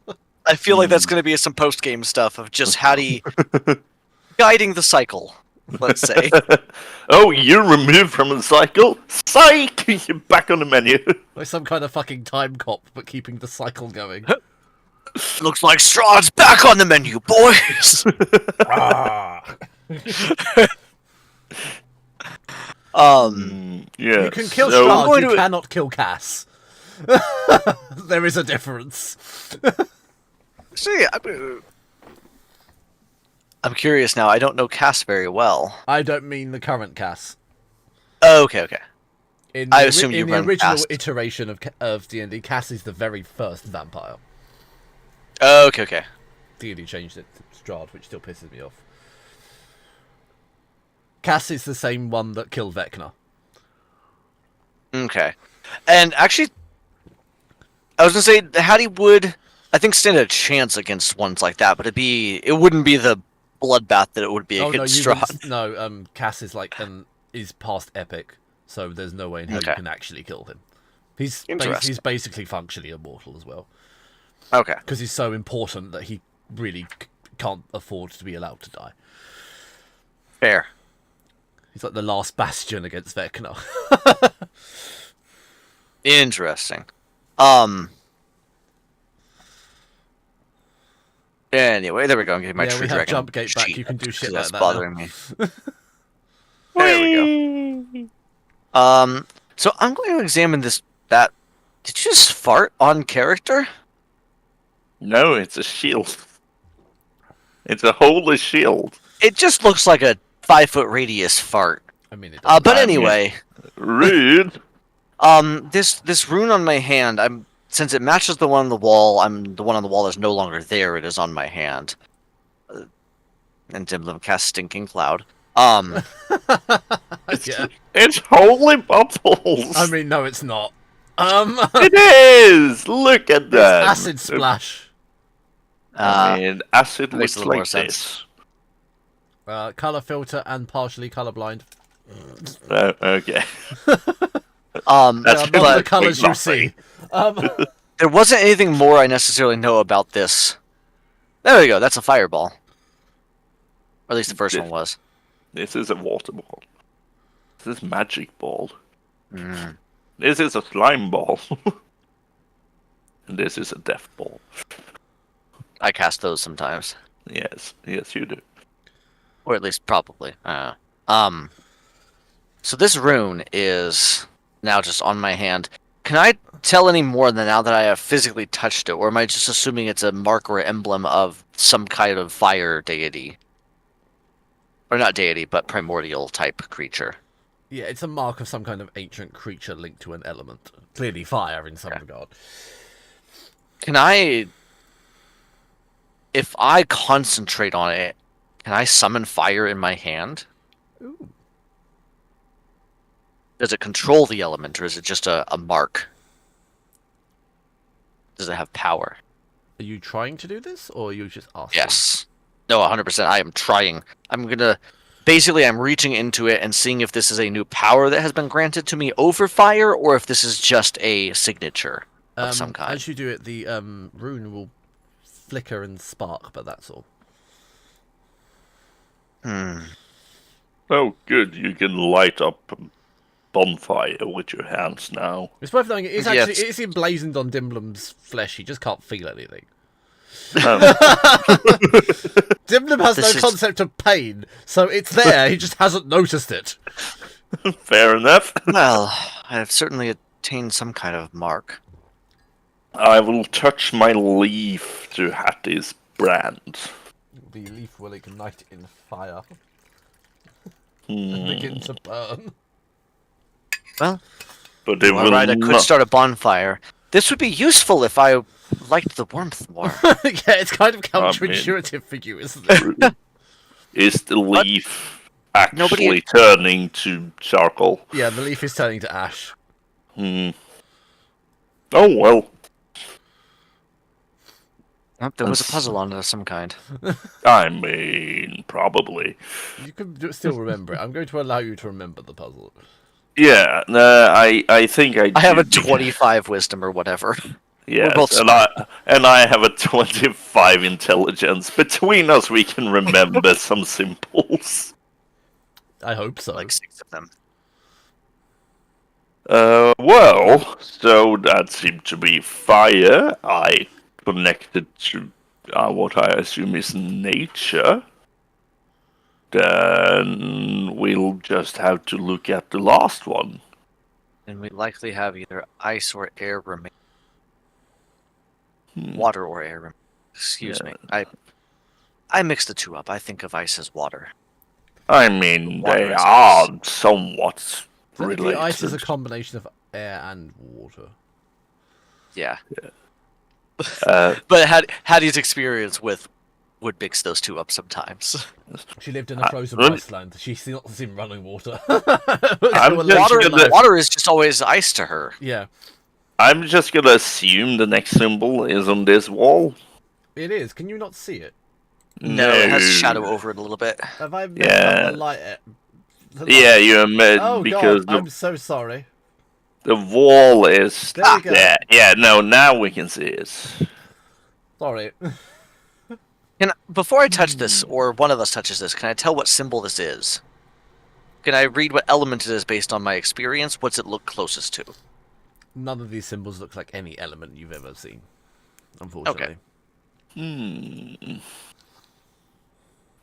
I feel like that's going to be some post-game stuff of just Hattie guiding the cycle, let's say. Oh, you're removed from the cycle? Psych! You're back on the menu. Like some kind of fucking time cop, but keeping the cycle going. Looks like Strahd's back on the menu, boys! Yeah. You can kill Strahd, you cannot kill Cass. There is a difference. See, I'm curious now. I don't know Cass very well. I don't mean the current Cass. Oh, okay. I assume in the original iteration of D&D, Cass is the very first vampire. Oh, okay. D&D changed it to Strahd, which still pisses me off. Cass is the same one that killed Vecna. Okay. And actually, I was going to say, Hattie would, I think, stand a chance against ones like that, but it wouldn't be the bloodbath that it would be against Strahd. No, Cass is is past epic, so there's no way in hell you can actually kill him. He's basically functionally immortal as well. Okay. Because he's so important that he really can't afford to be allowed to die. Fair. He's like the last bastion against Vecna. Interesting. Anyway, there we go. I'm getting my Yeah, true we have dragon jump gate back. sheet You can do shit that's like that now. bothering me. There we go. So I'm going to examine this. Did you just fart on character? No, it's a shield. It's a holy shield. It just looks like a 5-foot radius fart. I mean, it does. But I mean- anyway, Rude. this rune on my hand, since it matches the one on the wall, the one on the wall is no longer there. It is on my hand. And Dimlim cast Stinking Cloud. Yeah. It's holy bubbles. I mean, no, it's not. It is. Look at that. Acid splash. I mean, acid makes looks a little more like sense. this. Color filter and partially colorblind. Okay. They That's are not the but- colors you nothing. see. There wasn't anything more I necessarily know about this. There we go. That's a fireball. Or at least the first one was. This is a water ball. This is magic ball. Mm. This is a slime ball. And this is a death ball. I cast those sometimes. Yes, you do. Or at least probably. So this rune is now just on my hand. Can I tell any more than now that I have physically touched it? Or am I just assuming it's a mark or emblem of some kind of fire deity? Or not deity, but primordial type creature. Yeah, it's a mark of some kind of ancient creature linked to an element. Clearly fire in some regard. Can I... If I concentrate on it, can I summon fire in my hand? Ooh. Does it control the element, or is it just a mark? Does it have power? Are you trying to do this, or are you just asking? Yes. No, 100%. I am trying. I'm gonna... Basically, I'm reaching into it and seeing if this is a new power that has been granted to me over fire, or if this is just a signature of some kind. As you do it, the rune will flicker and spark, but that's all. Oh, good. You can light up a bonfire with your hands now. It's worth knowing it's Yes. actually it's emblazoned on Dimblem's flesh. He just can't feel anything. Dimblem has This no is- concept of pain, so it's there. He just hasn't noticed it. Fair enough. Well, I have certainly attained some kind of mark. I will touch my leaf to Hattie's brand. The leaf will ignite in fire and begin to burn. Well, But it will alright, I could not... start a bonfire. This would be useful if I liked the warmth more. Yeah, it's kind of counterintuitive for you, isn't it? Is the leaf actually Nobody- turning to charcoal? Yeah, the leaf is turning to ash. Oh, well. Oh, there was a puzzle on it of some kind. I mean, probably. You can still remember it. I'm going to allow you to remember the puzzle. Yeah, I think I I have a do. 25 wisdom or whatever. Yes, both and I have a 25 intelligence. Between us, we can remember some symbols. I hope so. Like 6 of them. Well, so that seemed to be fire. I connected to what I assume is nature. Then we'll just have to look at the last one. And we likely have either ice or air remain. Water or air remain. Excuse me. I mixed the two up. I think of ice as water. I mean, Water they is are somewhat Technically, related. ice is a combination of air and water. Yeah. Uh, But Hattie's experience with would mix those two up sometimes. She lived in a frozen really? wasteland. She's not seen running water. I'm just Water, gonna- water is just always ice to her. Yeah, I'm just gonna assume the next symbol is on this wall. it is. Can you not see it? No, it has shadow over it a little bit. Have I messed Yeah. up the light? Yeah, you meant Oh because god, I'm so sorry. the wall is There we go. yeah. No, now we can see it. Sorry. Before I touch this, or one of us touches this, can I tell what symbol this is? Can I read what element it is based on my experience? What's it look closest to? None of these symbols look like any element you've ever seen, unfortunately.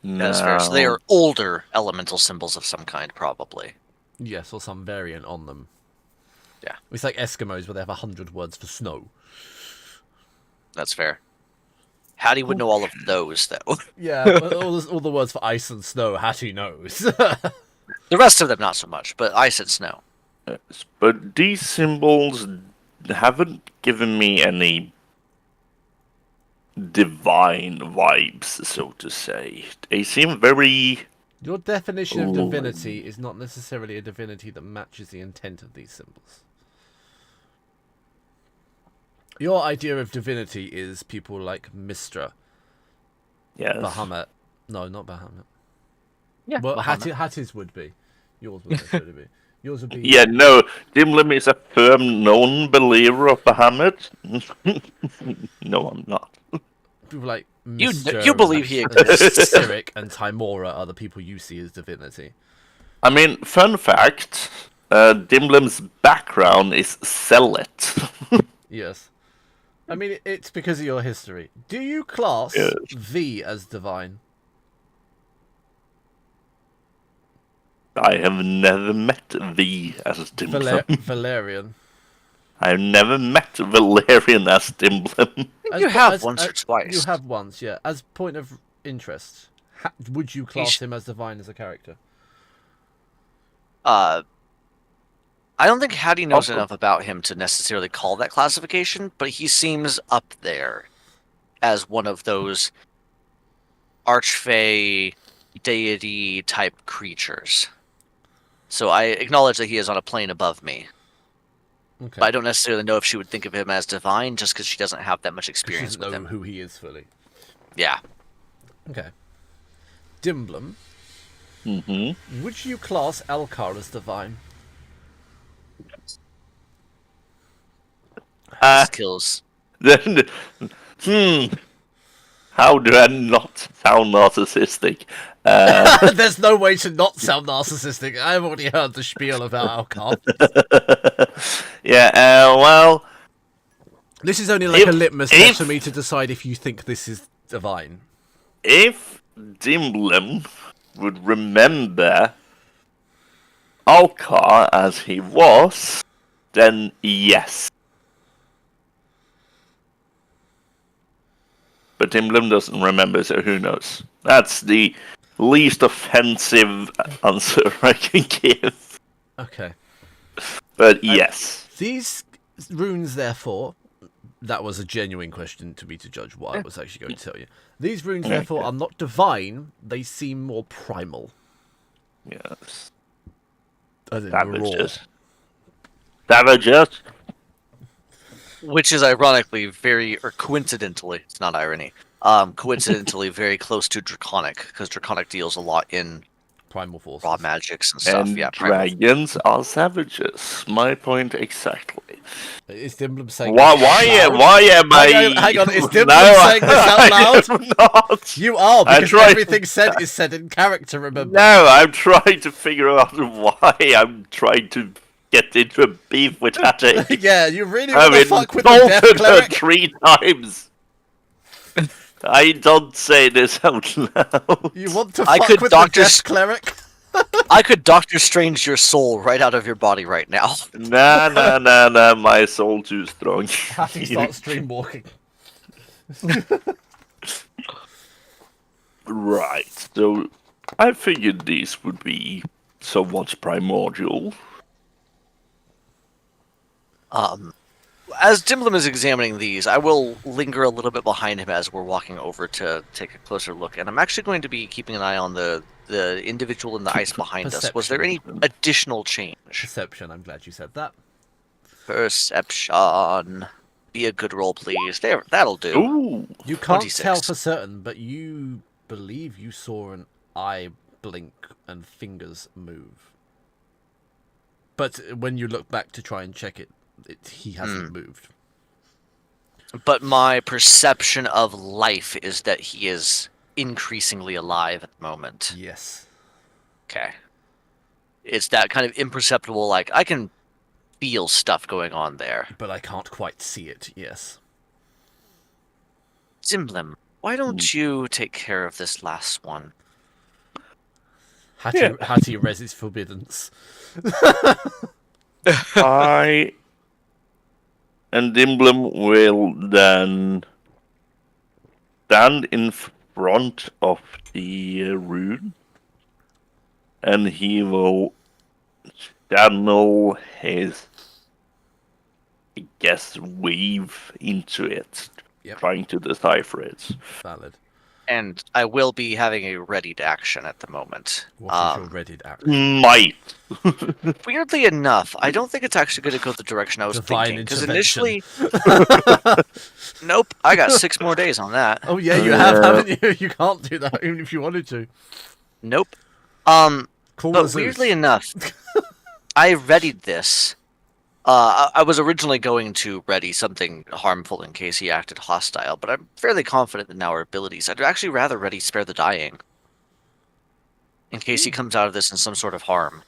That's fair. So they No. are older elemental symbols of some kind, probably. Yes, or some variant on them. Yeah. It's like Eskimos where they have 100 words for snow. That's fair. Hattie would know all of those, though. Yeah, but all the words for ice and snow, Hattie knows. The rest of them, not so much, but ice and snow. Yes, but these symbols haven't given me any divine vibes, so to say. They seem very... Your definition of Ooh. divinity is not necessarily a divinity that matches the intent of these symbols. Your idea of divinity is people like Mistra, Yes. Bahamut. No, not Bahamut. Yeah, Well, Bahamut. Hatties would be. Yours would necessarily be. Yours would be. Yeah, no, Dimlim is a firm non-believer of Bahamut. No, I'm not. People like You Mistra believe he and exists. Cyric and Timora are the people you see as divinity. I mean, fun fact, Dimlim's background is Zealot. Yes. I mean, it's because of your history. Do you class Yes. V as divine? I have never met thee as Dimlim. Valerian. I've never met Valerian as Dimlim. You have once or twice. You have once, yeah. As point of interest, would you class him as divine as a character? I don't think Hattie knows enough about him to necessarily call that classification, but he seems up there as one of those archfey deity type creatures. So I acknowledge that he is on a plane above me. Okay. But I don't necessarily know if she would think of him as divine just because she doesn't have that much She experience doesn't with know him. who he is fully. Yeah. Okay. Dimblum, Mm-hmm. would you class Elkar as divine? Skills. Then, how do I not sound narcissistic? There's no way to not sound narcissistic. I've already heard the spiel about Elkar. Yeah, well, This is only like a litmus test if- for me to decide if you think this is divine. if Dimblem would remember Alcar as he was, then yes. But Dimblem doesn't remember, so who knows? That's the least offensive answer I can give. Okay. But yes. These runes, therefore, that was a genuine question to me to judge what I was actually going to tell you. These runes, therefore, are not divine. They seem more primal. Yes. As in raw. Savages. Savages? Which is ironically or coincidentally, it's not irony, coincidentally very close to Draconic, because Draconic deals a lot in Primal forces. raw magics and stuff. And Yeah, primal. dragons are savages. My point exactly. Is Dimblum saying Why this out loud? am I... Hang on, is Dimblum No, saying this out loud? I am not. You are, I because tried- everything said is said in character, remember? No, I'm trying to figure out why I'm trying to get into a beef with Hattie. Yeah, you really I've want to fuck with the death insulted her cleric? 3 times. I don't say this out loud. You want to I fuck could with Doctor the death cleric? I could Doctor Strange your soul right out of your body right now. Nah, my soul too strong. Hattie starts stream walking. Right, so I figured these would be somewhat primordial. As Dimblem is examining these, I will linger a little bit behind him as we're walking over to take a closer look. And I'm actually going to be keeping an eye on the individual in the ice behind us. Was there any additional change? Perception, I'm glad you said that. Perception. Be a good roll, please. There, that'll do. Ooh, You can't 26. tell for certain, but you believe you saw an eye blink and fingers move. But when you look back to try and check it, he hasn't moved. But my perception of life is that he is increasingly alive at the moment. Yes. Okay. It's that kind of imperceptible, like, I can feel stuff going on there. But I can't quite see it, yes. Zimblim, why don't you take care of this last one? Yeah. Hattie reses forbiddance. I and Dimblem will then stand in front of the rune, and he will channel his, I guess, weave into it, Yep. trying to decipher it. Valid. And I will be having a readied action at the moment. What is your readied action? Might. Weirdly enough, I don't think it's actually going to go the direction I was Divine thinking. Because intervention. initially, nope, I got 6 more days on that. Oh yeah, you have, haven't you? You can't do that even if you wanted to. Nope. Call But Zeus. weirdly enough, I readied this. I was originally going to ready something harmful in case he acted hostile, but I'm fairly confident in our abilities. I'd actually rather ready Spare the Dying. In case he comes out of this in some sort of harm.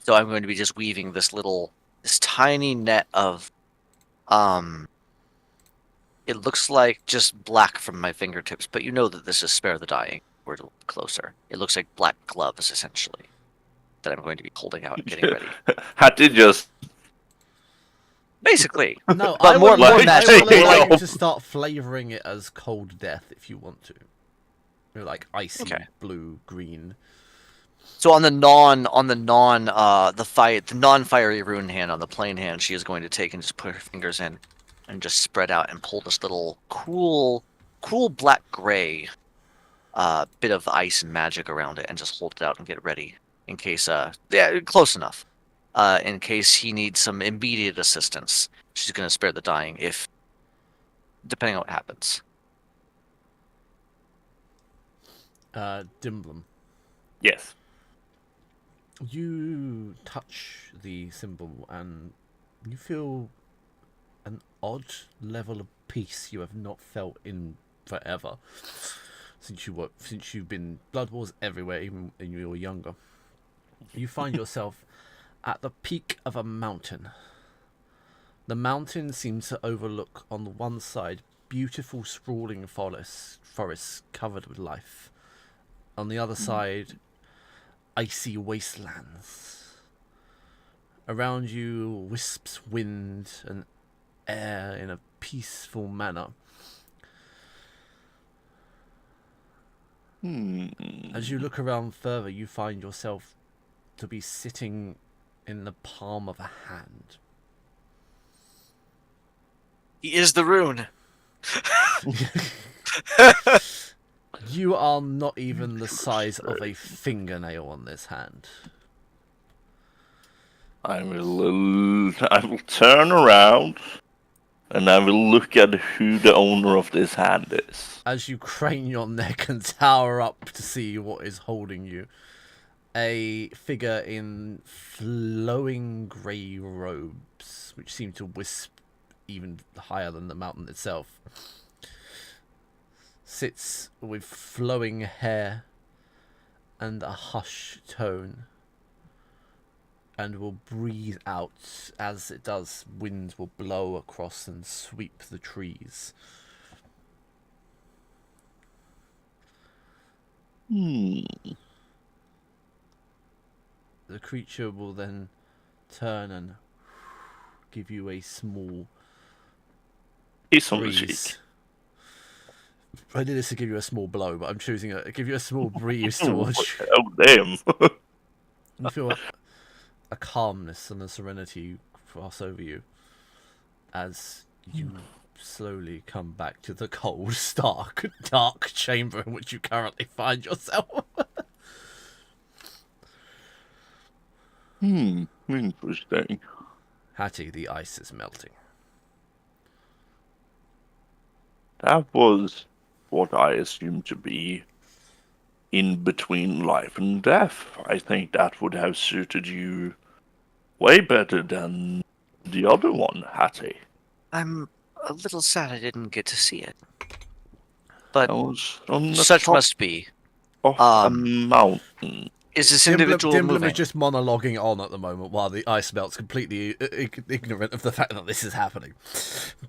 So I'm going to be just weaving this tiny net of, it looks like just black from my fingertips, but you know that this is Spare the Dying. We're a little closer. It looks like black gloves, essentially, that I'm going to be holding out and getting ready. Had to just Basically. No, But I more will, I magic. will allow you Like- to start flavouring it as cold death if you want to. You know, like icy Okay. blue, green. So on the non-fiery rune hand, on the plain hand, she is going to take and just put her fingers in and just spread out and pull this little cool black gray bit of ice and magic around it and just hold it out and get ready in case close enough. In case he needs some immediate assistance. She's going to spare the dying depending on what happens. Dimblem. yes. You touch the symbol and you feel an odd level of peace you have not felt in forever. Since you've been Blood Wars everywhere, even when you were younger. You find yourself at the peak of a mountain. The mountain seems to overlook on the one side beautiful sprawling forests covered with life. On the other side, icy wastelands. Around you wisps wind and air in a peaceful manner. As you look around further, you find yourself to be sitting in the palm of a hand. He is the rune. You are not even the size of a fingernail on this hand. I will turn around and I will look at who the owner of this hand is. As you crane your neck and tower up to see what is holding you, a figure in flowing grey robes, which seem to wisp even higher than the mountain itself, sits with flowing hair and a hushed tone, and will breathe out. As it does, winds will blow across and sweep the trees. The creature will then turn and give you a small He's on the breeze. cheek. I did this to give you a small blow, but I'm choosing to give you a small breeze towards you. Oh, damn. You feel a calmness and a serenity cross over you as you slowly come back to the cold, stark, dark chamber in which you currently find yourself. Interesting. Hattie, the ice is melting. That was what I assumed to be in between life and death. I think that would have suited you way better than the other one, Hattie? I'm a little sad I didn't get to see it. But I was on the such top must be. of a Um, mountain. is this individual Dimblum moving? is just monologuing on at the moment while the ice melts, completely ignorant of the fact that this is happening.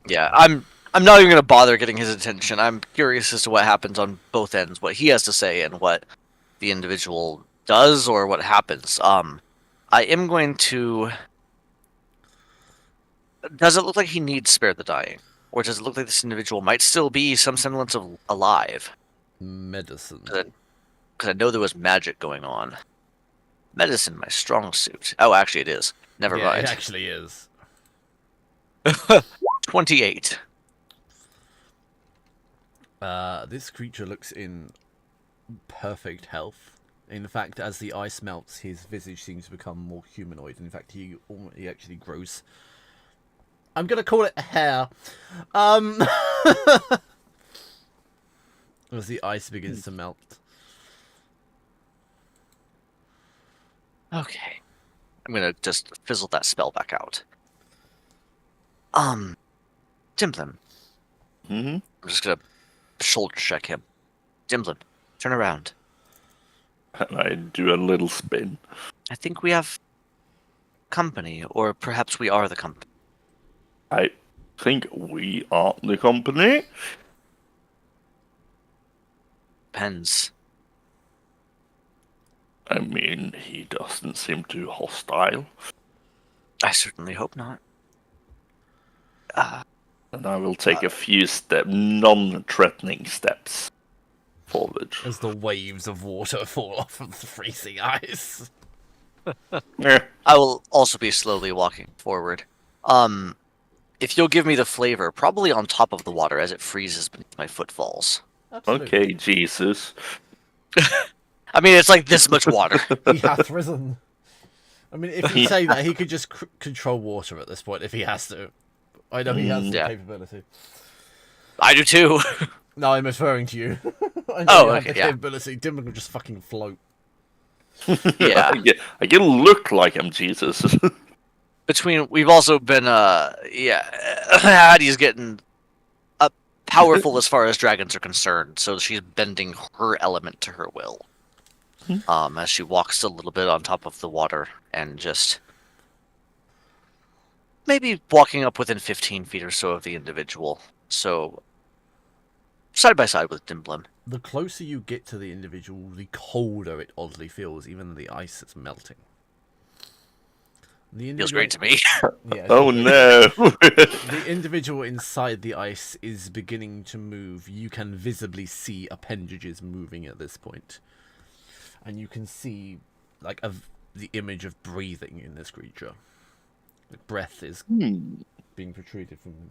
Yeah, I'm not even gonna bother getting his attention. I'm curious as to what happens on both ends, what he has to say and what the individual does or what happens. I am going to. Does it look like he needs spare the dying, or does it look like this individual might still be some semblance of alive? Medicine. Because I know there was magic going on. Medicine, my strong suit. Oh, actually, it is. Never Yeah, it mind. actually is. 28. This creature looks in perfect health. In fact, as the ice melts, his visage seems to become more humanoid. In fact, he actually grows. I'm gonna call it hair. As the ice begins to melt. Okay. I'm gonna just fizzle that spell back out. Dimplin. Mm-hmm. I'm just gonna shoulder check him. Dimplin, turn around. And I do a little spin. I think we have company, or perhaps we are the company. I think we are the company. Depends. I mean, he doesn't seem too hostile. I certainly hope not. And I will take a few non-threatening steps forward. As the waves of water fall off of the freezing ice. Eh, I will also be slowly walking forward. If you'll give me the flavor, probably on top of the water as it freezes beneath my footfalls. Absolutely. okay, Jesus. I mean, it's like this much water. He hath risen. I mean, if you say that, he could just control water at this point if he has to. I know he has the Yeah. capability. I do too. No, I'm referring to you. I know Oh, you have okay, the yeah. capability. Dimmer can just fucking float. Yeah. I can look like I'm Jesus. We've also been, Hattie's getting powerful as far as dragons are concerned, so she's bending her element to her will. As she walks a little bit on top of the water and just maybe walking up within 15 feet or so of the individual. So, side by side with Dimblum. The closer you get to the individual, the colder it oddly feels, even the ice is melting. The Feels great to me. Yeah, Oh no! the individual inside the ice is beginning to move. You can visibly see appendages moving at this point. And you can see like the image of breathing in this creature. The breath is being protruded from him.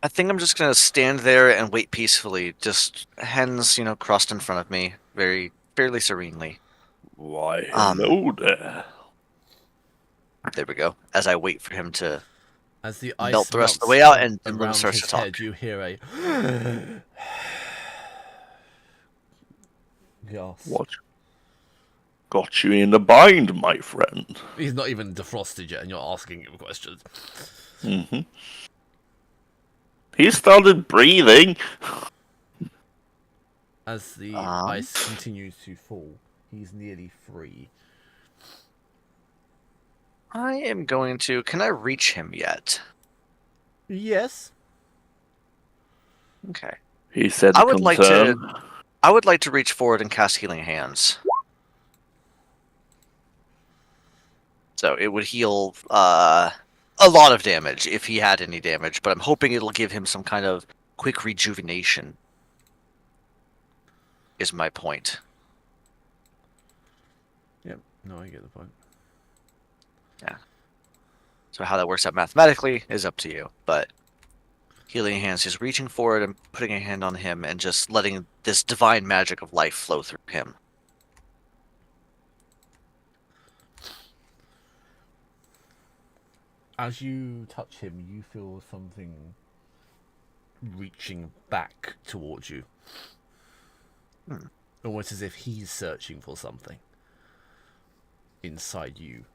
I think I'm just gonna stand there and wait peacefully, just hands, crossed in front of me, fairly serenely. Why, hello there. There we go. As I wait for him to As the ice melt the rest of the melts way out, and Dimblum around starts his to talk. head, you hear a gasp. What got you in a bind, my friend? He's not even defrosted yet, and you're asking him questions. Mm-hmm. He started breathing. As the ice continues to fall, he's nearly free. I am going to. Can I reach him yet? Yes. Okay. He said, I would like to. concern. I would like to reach forward and cast Healing Hands. So it would heal a lot of damage if he had any damage, but I'm hoping it'll give him some kind of quick rejuvenation. Is my point. Yep. No, I get the point. Yeah. So how that works out mathematically is up to you, but Healing Hands is reaching forward and putting a hand on him and just letting this divine magic of life flow through him. As you touch him, you feel something reaching back towards you. Almost as if he's searching for something inside you.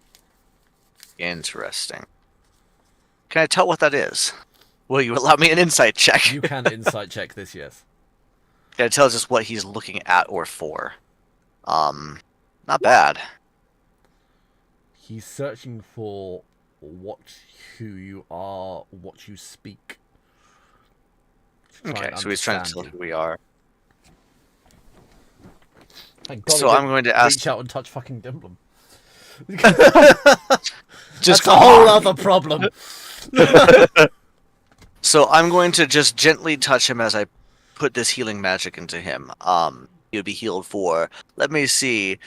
Interesting. Can I tell what that is? Will you allow me an insight check? You can insight check this, yes. Can I tell just what he's looking at or for? Not bad. He's searching for who you are, what you speak. Okay, so he's trying to tell who we are. Thank God So I'm going to ask. Reach out and touch fucking Dimblum. Just That's a whole other problem. So I'm going to just gently touch him as I put this healing magic into him. He'll be healed for. Let me see.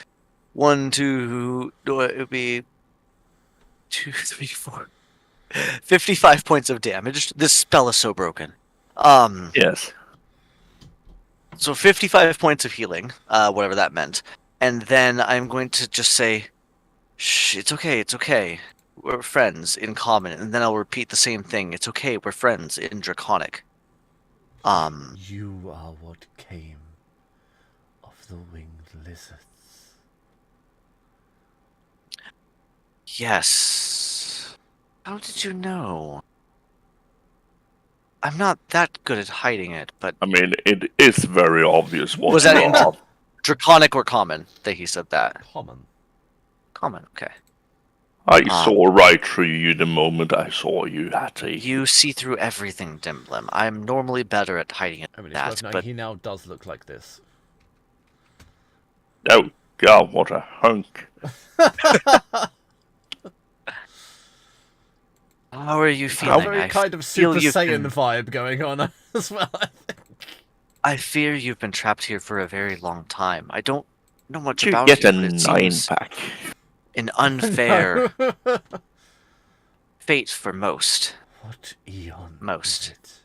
1, 2. It would be 2, 3, 4. 55 points of damage. This spell is so broken. Yes. So 55 points of healing, whatever that meant. And then I'm going to just say, shh, it's okay. We're friends in common. And then I'll repeat the same thing. It's okay, we're friends in Draconic. You are what came of the winged lizards. Yes. How did you know? I'm not that good at hiding it, but... I mean, it is very obvious what Was that you in are. Draconic or Common that he said that? Common. Common, okay. I saw right through you the moment I saw you, Hattie. You see through everything, Dimblim. I'm normally better at hiding it I mean, than it's that, worth noting but... he now does look like this. Oh, God, what a hunk. How are you feeling? Very I kind of feel Super you've Saiyan been- vibe going on as well, I think. I fear you've been trapped here for a very long time. I don't know much You about get you, a but it seems 9-pack. an unfair No. fate for most. What eon Most. is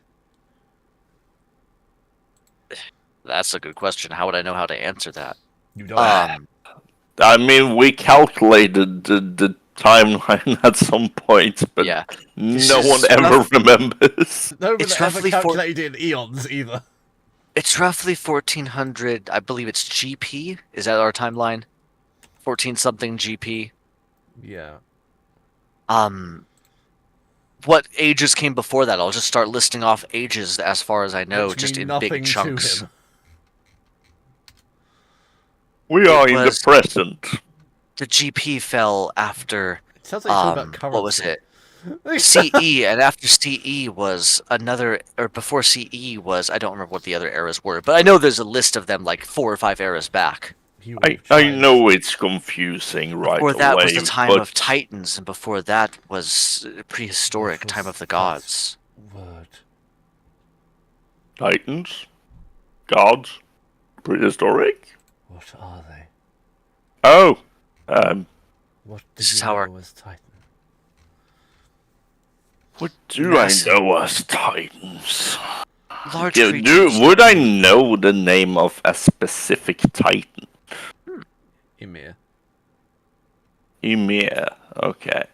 it? That's a good question. How would I know how to answer that? You don't I mean, we calculated the timeline at some point, but Yeah. no is one ever remembers. No one It's ever roughly calculated in eons either. It's roughly 1400. I believe it's GP. Is that our timeline? 14 something GP. Yeah. What ages came before that? I'll just start listing off ages as far as I know, Which just mean in nothing big to chunks. him. We are in the was- present. The GP fell after It sounds like you're talking about currency. what was it? CE, and after CE was another, or before CE was, I don't remember what the other eras were, but I know there's a list of them like 4 or 5 eras back. I know it's confusing right Before that away, was the time but of Titans, and before that was prehistoric, What time was of the that gods. Word. Titans, gods, prehistoric. What are they? Oh, What This did is you how know our- was Titan? what do Massive. I know as Titans? Large Yeah, creatures. would I know the name of a specific Titan? Ymir. Ymir. Okay.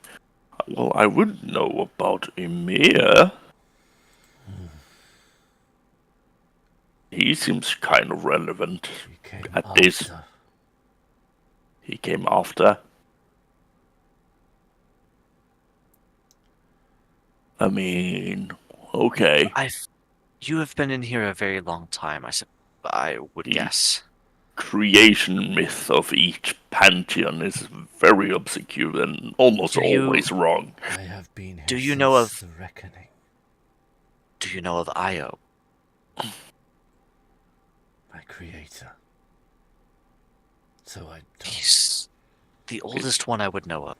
Well, I would know about Ymir. He seems kind of relevant. You came At after. this- He came after. I mean, okay. You have been in here a very long time, I would Ye- guess. Creation myth of each pantheon is very obscure and almost Do you- always wrong. I have been here Do you know since the reckoning. Do you know of Io? My creator. So I don't. He's the oldest one I would know of.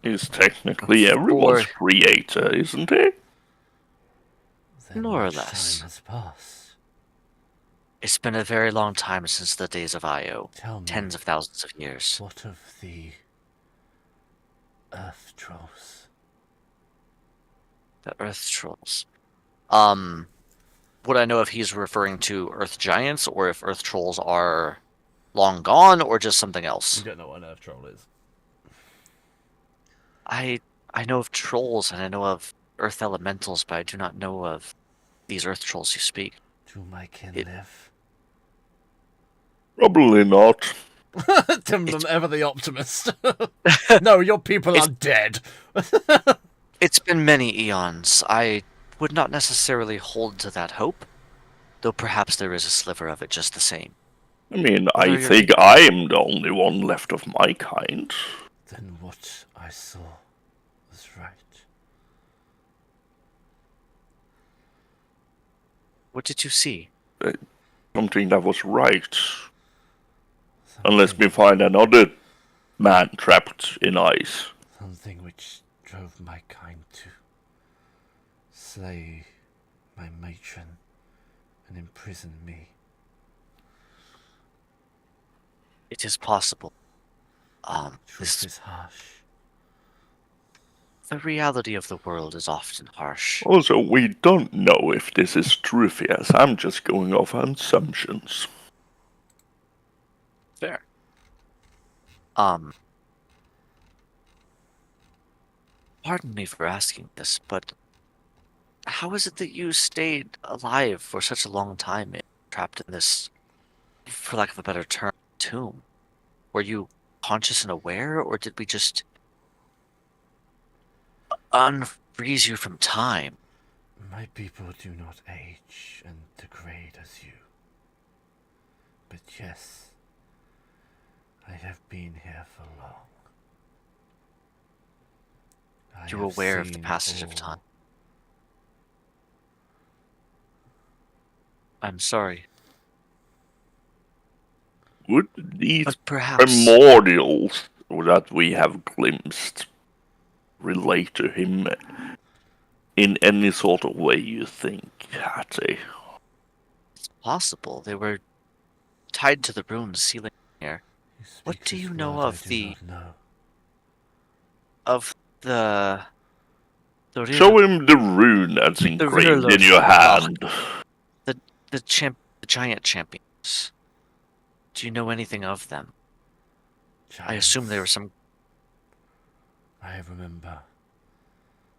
He's technically everyone's Or- creator, isn't he? Then More or much less. Time has passed. It's been a very long time since the days of Io. Tell me, Tens of thousands of years. what of the Earth Trolls? The Earth Trolls. Would I know if he's referring to Earth Giants or if Earth Trolls are long gone or just something You else? don't know what an Earth Troll is. I know of trolls and I know of Earth Elementals, but I do not know of these Earth Trolls you speak. Do my kin It- live? Probably not. Timlum, ever the optimist. No, your people are dead. It's been many eons. I would not necessarily hold to that hope, though perhaps there is a sliver of it just the same. I mean, What I are your think I am the only one left of my kind. Then what I saw was right. What did you see? Something that was right. Something, Unless we find another man trapped in ice. something which drove my kind to slay my matron and imprison me. It is possible. Truth is harsh. The reality of the world is often harsh. Also, we don't know if this is truth yet. I'm just going off assumptions. Fair. Pardon me for asking this, but how is it that you stayed alive for such a long time, trapped in this, for lack of a better term, tomb? Were you conscious and aware, or did we just unfreeze you from time? My people do not age and degrade as you. But yes, I have been here for long. I You have aware of the seen passage of all. time? I'm sorry, Would these but perhaps primordials that we have glimpsed relate to him in any sort of way, you think, Hattie? it's possible they were tied to the ruined ceiling here. He What speaks do you of know blood of I do the not know. of the the Show him the rune that's engraved in your hand. the giant champions? Do you know anything of them? I assume they were Giants. some. I remember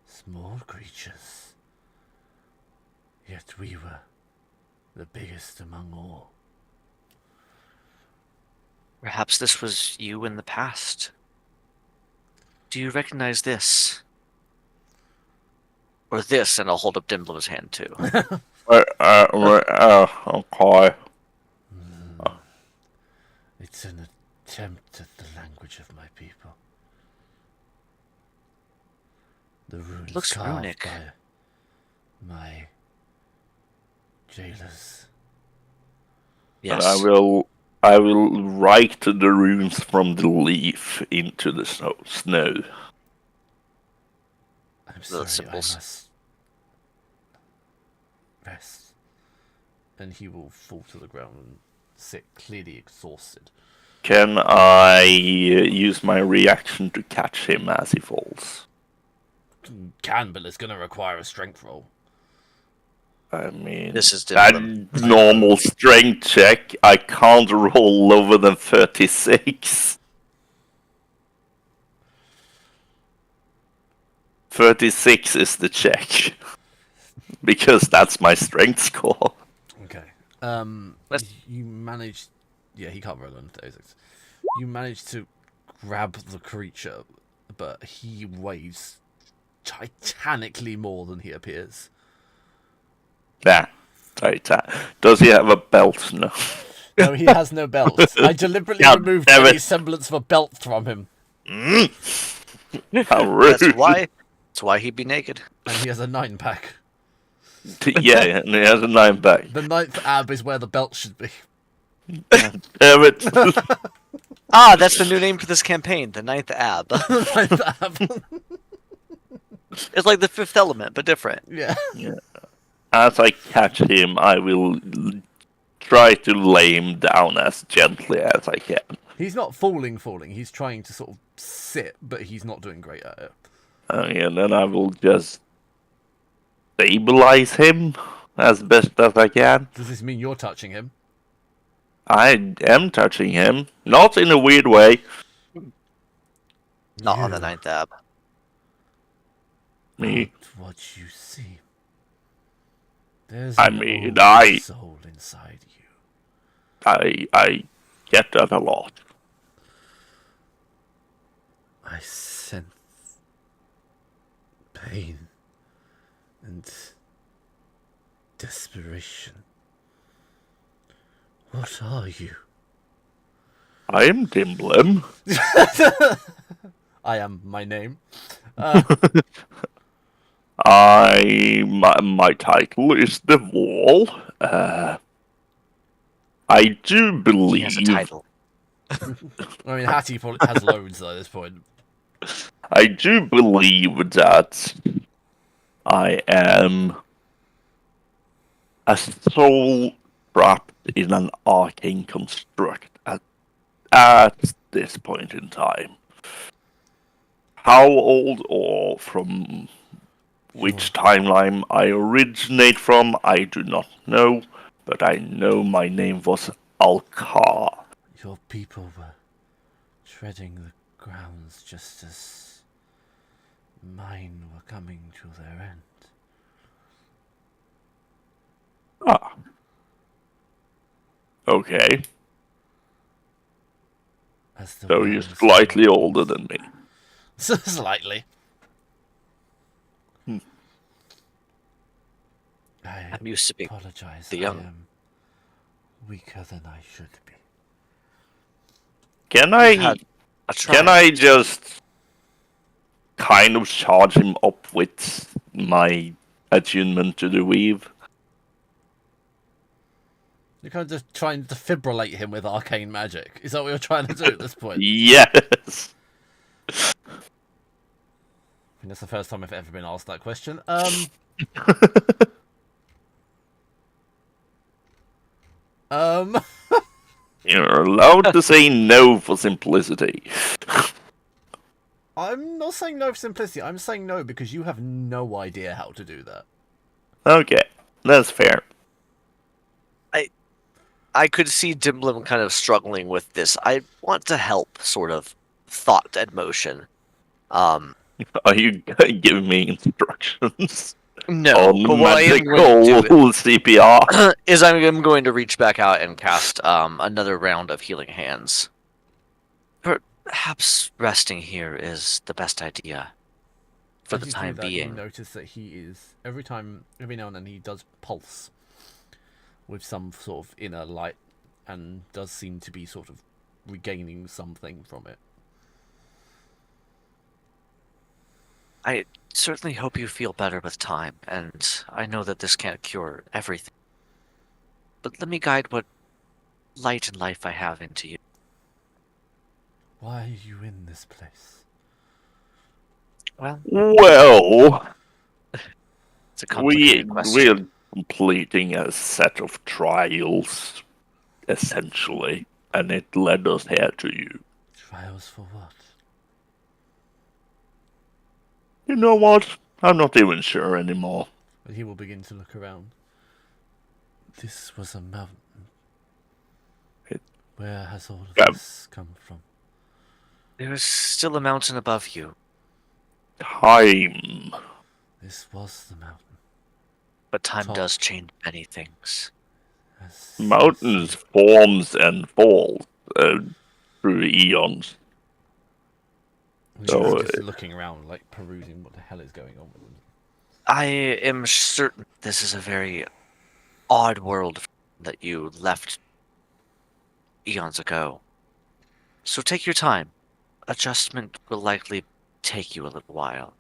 small creatures. Yet we were the biggest among all. Perhaps this was you in the past. Do you recognize this? Or this, and I'll hold up Dimblow's hand too. Okay. It's an attempt at the language of my people. The runes Looks carved runic. by my jailers. And Yes. I will write the runes from the leaf into the snow. I'm Those sorry, I symbols. must rest. And he will fall to the ground and sit clearly exhausted. Can I use my reaction to catch him as he falls? Can, but it's going to require a strength roll. I mean, This is that Dimblum. normal strength check, I can't roll lower than 36. 36 is the check. Because that's my strength score. Okay. Let's- You managed. Yeah, he can't roll on 36. You managed to grab the creature, but he weighs titanically more than he appears. Yeah. Does he have a belt? No. No, he has no belt. I deliberately God removed damn any it. semblance of a belt from him, How rude. That's why he'd be naked. and he has a 9-pack. Yeah, and he has a 9-pack. The 9th ab is where the belt should be. Damn it. Ah, that's the new name for this campaign, the Ninth Ab. 9th ab. It's like the Fifth Element, but different. Yeah. As I catch him, I will try to lay him down as gently as I can. He's not falling. He's trying to sort of sit, but he's not doing great at it. And then I will just stabilize him as best as I can. Does this mean you're touching him? I am touching him, not in a weird way. Not on the You Ninth Ab. Me, aren't what you seem. There's I an mean, old I- soul inside you. I get that a lot. I sense pain and desperation. What are you? I am Dimblem. I am my name. My title is the Wall. I do He has a believe title. I mean, Hattie probably has loads at this point. I do believe that I am a soul trapped in an arcane construct at this point in time. How old or from which timeline I originate from, I do not know, but I know my name was Alcar. Your people were treading the grounds just as mine were coming to their end. Ah. Okay. As the So you're worms slightly rose. older than me. Slightly. Hmm. I I'm used to being apologize. the I young. am weaker than I should be. Can You've I had a can trial. I just kind of charge him up with my attunement to the weave? You're kind of just trying to defibrillate him with arcane magic. Is that what you're trying to do at this point? Yes. I think that's the first time I've ever been asked that question. Um, You're allowed to say no for simplicity. I'm not saying no for simplicity. I'm saying no because you have no idea how to do that. Okay, that's fair. I could see Dimblem kind of struggling with this. I want to help, sort of, thought and motion. Are you giving me instructions No, but on what I am magical going to do CPR? is I'm going to reach back out and cast another round of healing hands. Perhaps resting here is the best idea for As the you do time that, you being. notice that he is every now and then he does pulse with some sort of inner light, and does seem to be sort of regaining something from it. I certainly hope you feel better with time, and I know that this can't cure everything. But let me guide what light and life I have into you. Why are you in this place? Well, Well, it's a complicated question. we're completing a set of trials, essentially, and it led us here to you. Trials for what? You know what? I'm not even sure anymore. And he will begin to look around. This was a mountain. It- Where has all of Yeah. this come from? There is still a mountain above you, Time. This was the mountain. but time Top. does change many things. As Mountains forms and falls through eons. He's So, just looking around, like perusing what the hell is going on with him. I am certain this is a very odd world that you left eons ago. So take your time. Adjustment will likely take you a little while.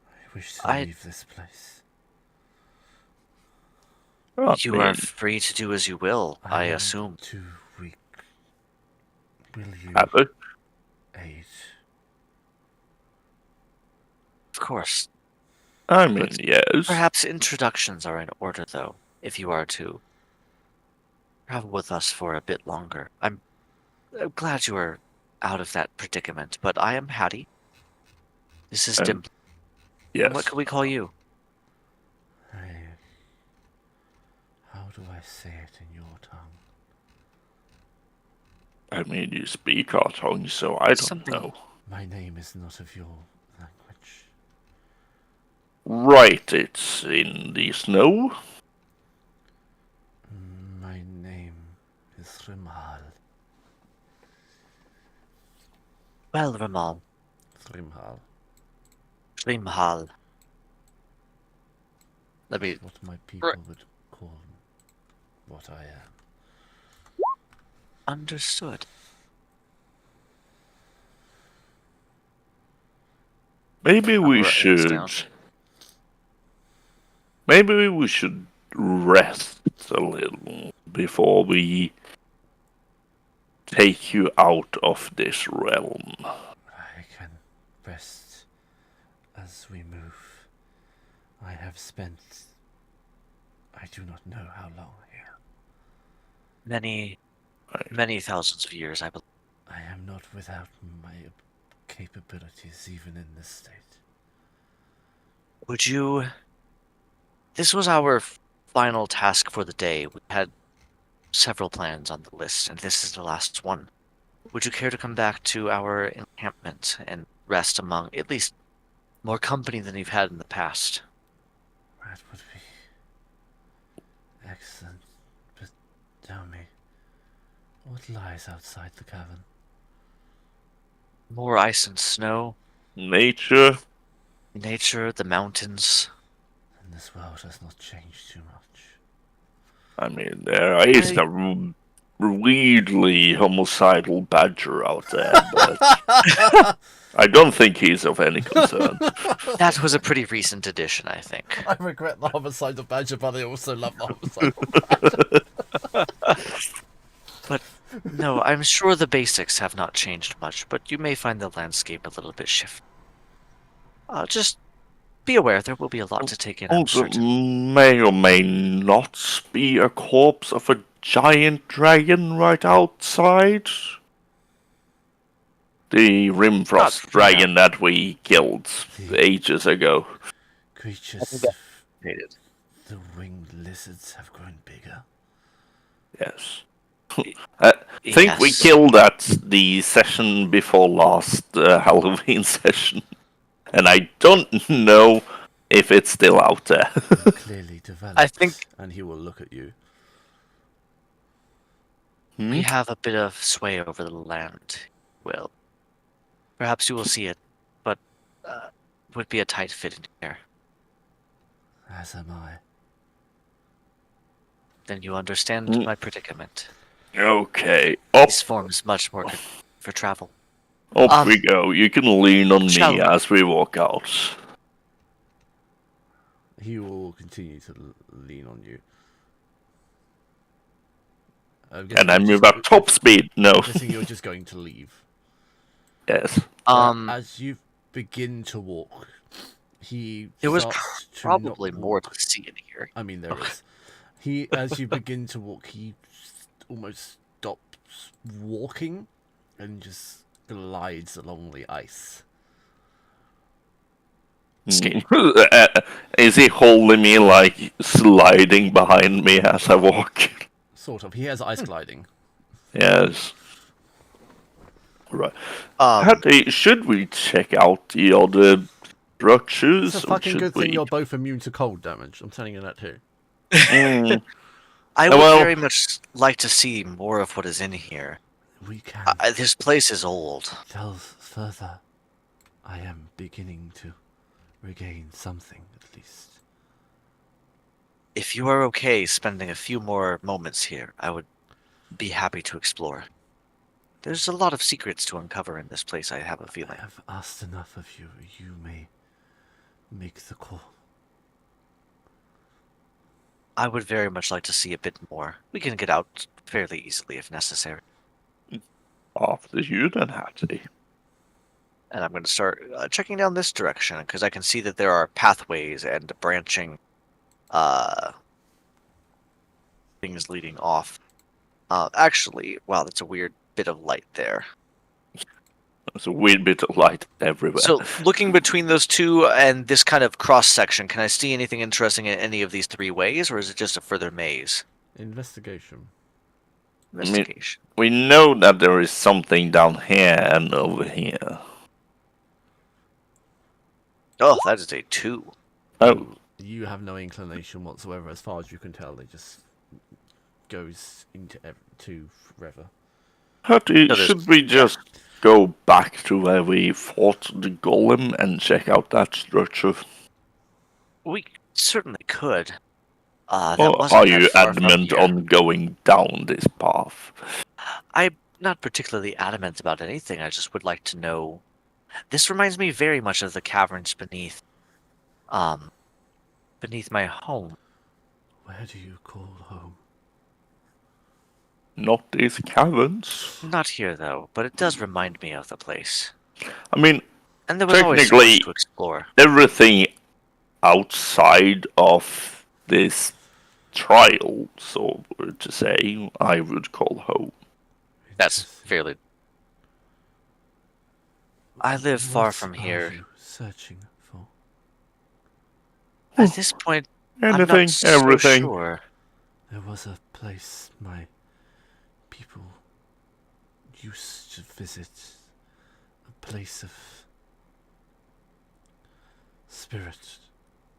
I wish to I- leave this place. You are free to do as you will, I am assume. too weak. Will you Abbott, aid? Of course. I mean, But yes. Perhaps introductions are in order, though, if you are to travel with us for a bit longer. I'm glad you are out of that predicament, but I am Hattie. This is Dim. Yes. What can we call you? How do I say it in your tongue? I mean, you speak our tongue, so I don't Something- know. My name is not of your language. Right, it's in the snow. My name is Rimal. Well, Ramal. Rimhal. Rimhal. Let me. What my people would call what I am. Understood. Maybe I'm we writing this down. should. Maybe we should rest a little before we take you out of this realm. I can rest as we move. I have spent, I do not know how long here. Many thousands of years, I believe. I am not without my capabilities even in this state. Would you? This was our final task for the day. We had several plans on the list, and this is the last one. Would you care to come back to our encampment and rest among at least more company than you've had in the past? That would be excellent. But tell me, what lies outside the cavern? More ice and snow, Nature. nature, the mountains. And this world has not changed too much. I mean, there is a weirdly homicidal badger out there, but I don't think he's of any concern. That was a pretty recent addition, I think. I regret the homicidal badger, but I also love the homicidal badger. But no, I'm sure the basics have not changed much, but you may find the landscape a little bit shifty. Just be aware, there will be a lot to take in. I'm Also, certain. may or may not be a corpse of a giant dragon right outside. The Rimfrost dragon that we killed ages ago. Creatures, the winged lizards have grown bigger. Yes. I think we Yes. killed at the session before last Halloween session. And I don't know if it's still out there. They're clearly developed. I think- And he will look at you. We have a bit of sway over the land. Well, perhaps you will see it, but would be a tight fit in here. As am I. Then you understand my predicament. Okay, up This form is much more good for travel. we go. You can lean on me as we walk out. He will continue to lean on you. And I move up top speed. No. I'm guessing you're just going to leave. Yes. As you begin to walk, there was starts to probably not more walk. to see in here. I mean, there is. As you begin to walk, he almost stops walking and just glides along the ice. Is he holding me, like, sliding behind me as I walk? Sort of. He has ice gliding. Yes. Right. Should we check out the other structures? It's a fucking good thing we... you're both immune to cold damage. I'm telling you that too. I would very much like to see more of what is in here. We can This place is old. delve further. I am beginning to regain something, at least. If you are okay spending a few more moments here, I would be happy to explore. There's a lot of secrets to uncover in this place, I have a feeling. I have asked enough of you. You may make the call. I would very much like to see a bit more. We can get out fairly easily if necessary. After you then, Hattie. And I'm going to start checking down this direction, because I can see that there are pathways and branching things leading off. Actually, wow, that's a weird bit of light there. There's a weird bit of light everywhere. So, looking between those two and this kind of cross-section, can I see anything interesting in any of these three ways, or is it just a further maze? Investigation. Investigation. We know that there is something down here and over here. Oh, that is a 2. Oh. You have no inclination whatsoever. As far as you can tell, it just goes into forever. Should we just go back to where we fought the golem and check out that structure? We Certainly could. That Or wasn't are that you far from adamant here. on going down this path? I'm not particularly adamant about anything. I just would like to know. This reminds me very much of the caverns um, beneath my home. Where do you call home? Not these caverns. Not here, though, but it does remind me of the place. I mean, And there was always so much technically, to explore. everything outside of this trial, so to say, I would call home. That's Interesting. fairly. I live far What from are here. you searching for? At this point, I'm not Anything, so everything. sure. There was a place my people used to visit. A place of spirit.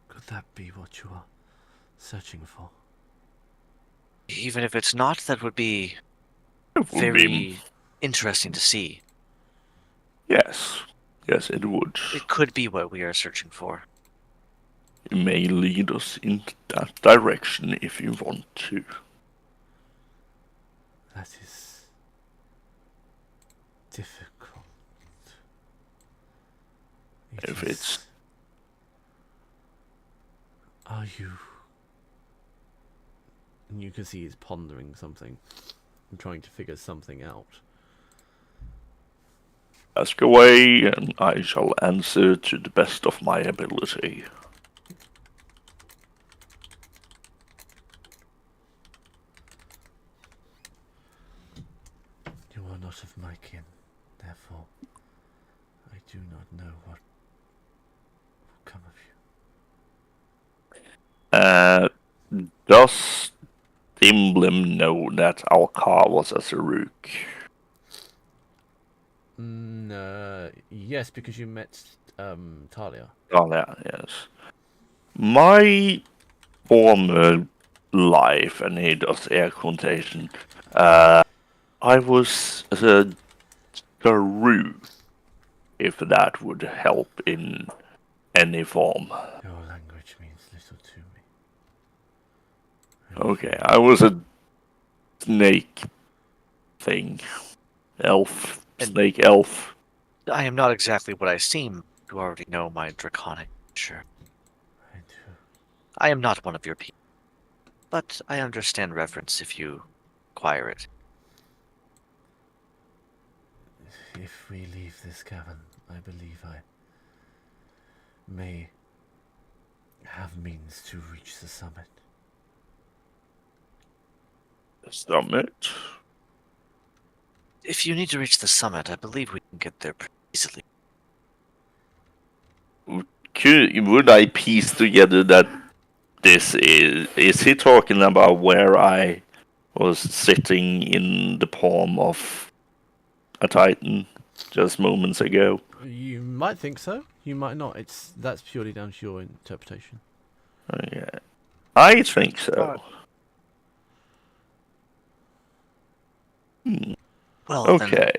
Could that be what you are searching for? Even if it's not, that would be It would be, very interesting to see. yes, yes, it would. It could be what we are searching for. It may lead us in that direction if you want to. That is difficult. If it's Are you... And you can see he's pondering something and trying to figure something out. ask away, and I shall answer to the best of my ability. You are not of my kin, therefore I do not know what will come of you. Does Dimblem know that Alcar was a Saruk? Yes, because you met Talia. Oh, yeah, yes. My former life, and he does air quotation, I was a Saruk, if that would help in any form. Your language means little to me. Okay, I was a snake thing. Elf. Snake elf. I am not exactly what I seem. You already know my draconic nature. I do. I am not one of your people. But I understand reverence if you acquire it. If we leave this cavern, I believe I may have means to reach the summit. The summit? If you need to reach the summit, I believe we can get there pretty easily. Would I piece together that this is... Is he talking about where I was sitting in the palm of a titan just moments ago? You might think so. You might not. That's purely down to your interpretation. Yeah. I think so. Well, Okay. then,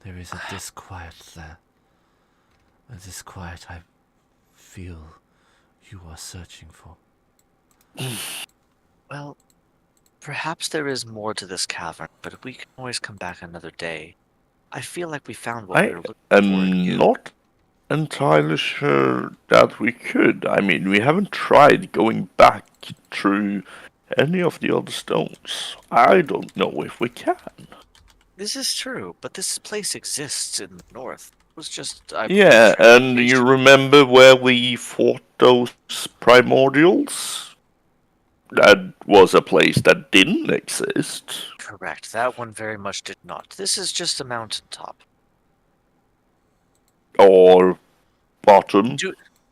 There is a disquiet there. A disquiet I feel you are searching for. well, perhaps there is more to this cavern, but we can always come back another day. I feel like we found what we I were looking for in am you. not entirely sure that we could. I mean, we haven't tried going back through any of the other stones. I don't know if we can. This is true, but this place exists in the north. It was just, I Yeah, believe, and you transportation. remember where we fought those primordials? That was a place that didn't exist. Correct. That one very much did not. This is just a mountaintop. Or bottom.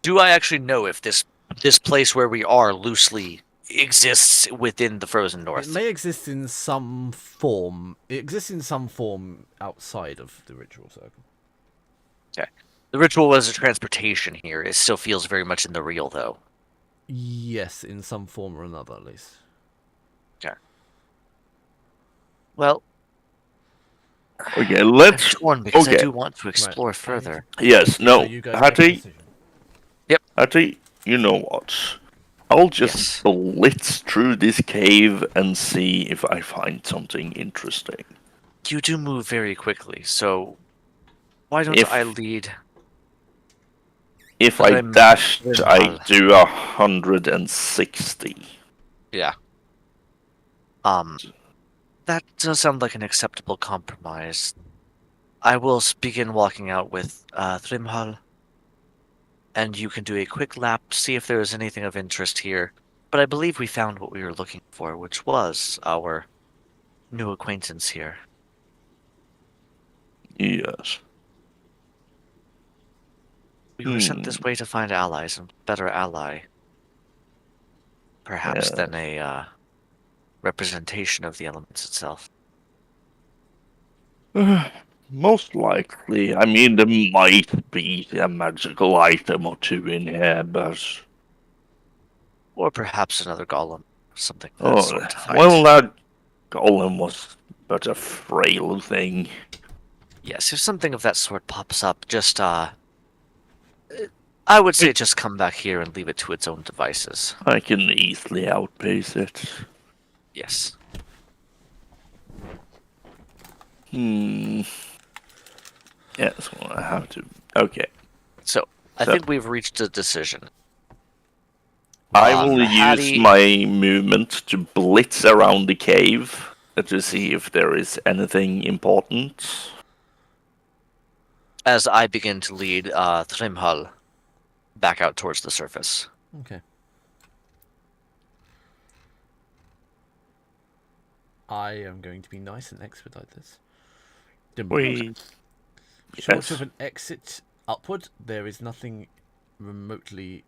Do I actually know if this place where we are loosely exists within the frozen north? It may exist in some form. It exists in some form outside of the ritual circle. Okay. The ritual was a transportation here. It still feels very much in the real, though. Yes, in some form or another, at least. Okay. Well, Okay, let's... I'm torn because I okay. do want to explore further. Yes, So no. you guys make a Hattie, decision. Hattie, You know what? I'll just Yes. blitz through this cave and see if I find something interesting. You do move very quickly, so why don't If I lead if I Rem dashed, I Rimhal? do 160. Yeah. That does sound like an acceptable compromise. I will begin walking out with Thrimhal, and you can do a quick lap, see if there is anything of interest here. But I believe we found what we were looking for, which was our new acquaintance here. Yes. We were sent this way to find allies, and better ally, perhaps, Yeah. than a representation of the elements itself. Most likely. I mean, there might be a magical item or two in here, but Or perhaps another golem, something of that oh, sort to well, fight. that golem was but a frail thing. Yes, if something of that sort pops up, just I would say It, just come back here and leave it to its own devices. I can easily outpace it. Yes. Hmm. Yes, well, I have to. Okay. So, I So think we've reached a decision. I will use Hattie, my movement to blitz around the cave to see if there is anything important. as I begin to lead Thrimhal back out towards the surface. Okay. I am going to be nice and expedite this. We Short yes. of an exit upward, there is nothing remotely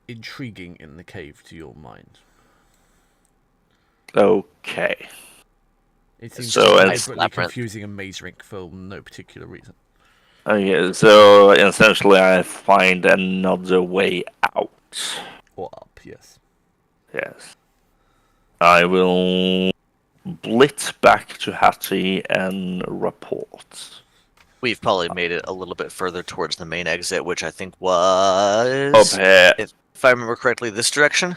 intriguing in the cave to your mind. Okay. It seems So to be it's- deliberately Labyrinth. confusing a maze rink for no particular reason. Okay, so essentially I find another way out. Or up, yes. Yes. I will blitz back to Hattie and report. We've probably made it a little bit further towards the main exit, which I think Up was, here. if I remember correctly, this direction?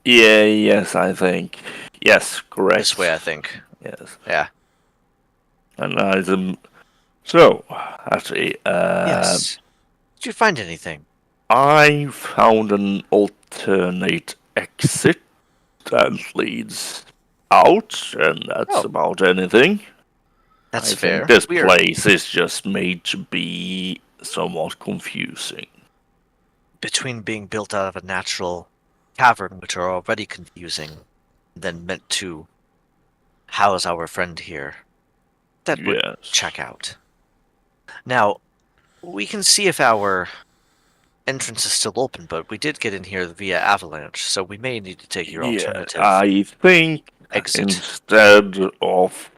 Yeah, yes, I think. Yes, correct. This way, I think. Yes. Yeah. And so, Hattie, Yes. Did you find anything? I found an alternate exit that leads out, and that's Oh. about anything. That's I fair. think this We are place is just made to be somewhat confusing. between being built out of a natural cavern, which are already confusing, then meant to house our friend here. That would Yes. check out. Now, we can see if our entrance is still open, but we did get in here via avalanche, so we may need to take your Yeah, alternative I think exit. instead of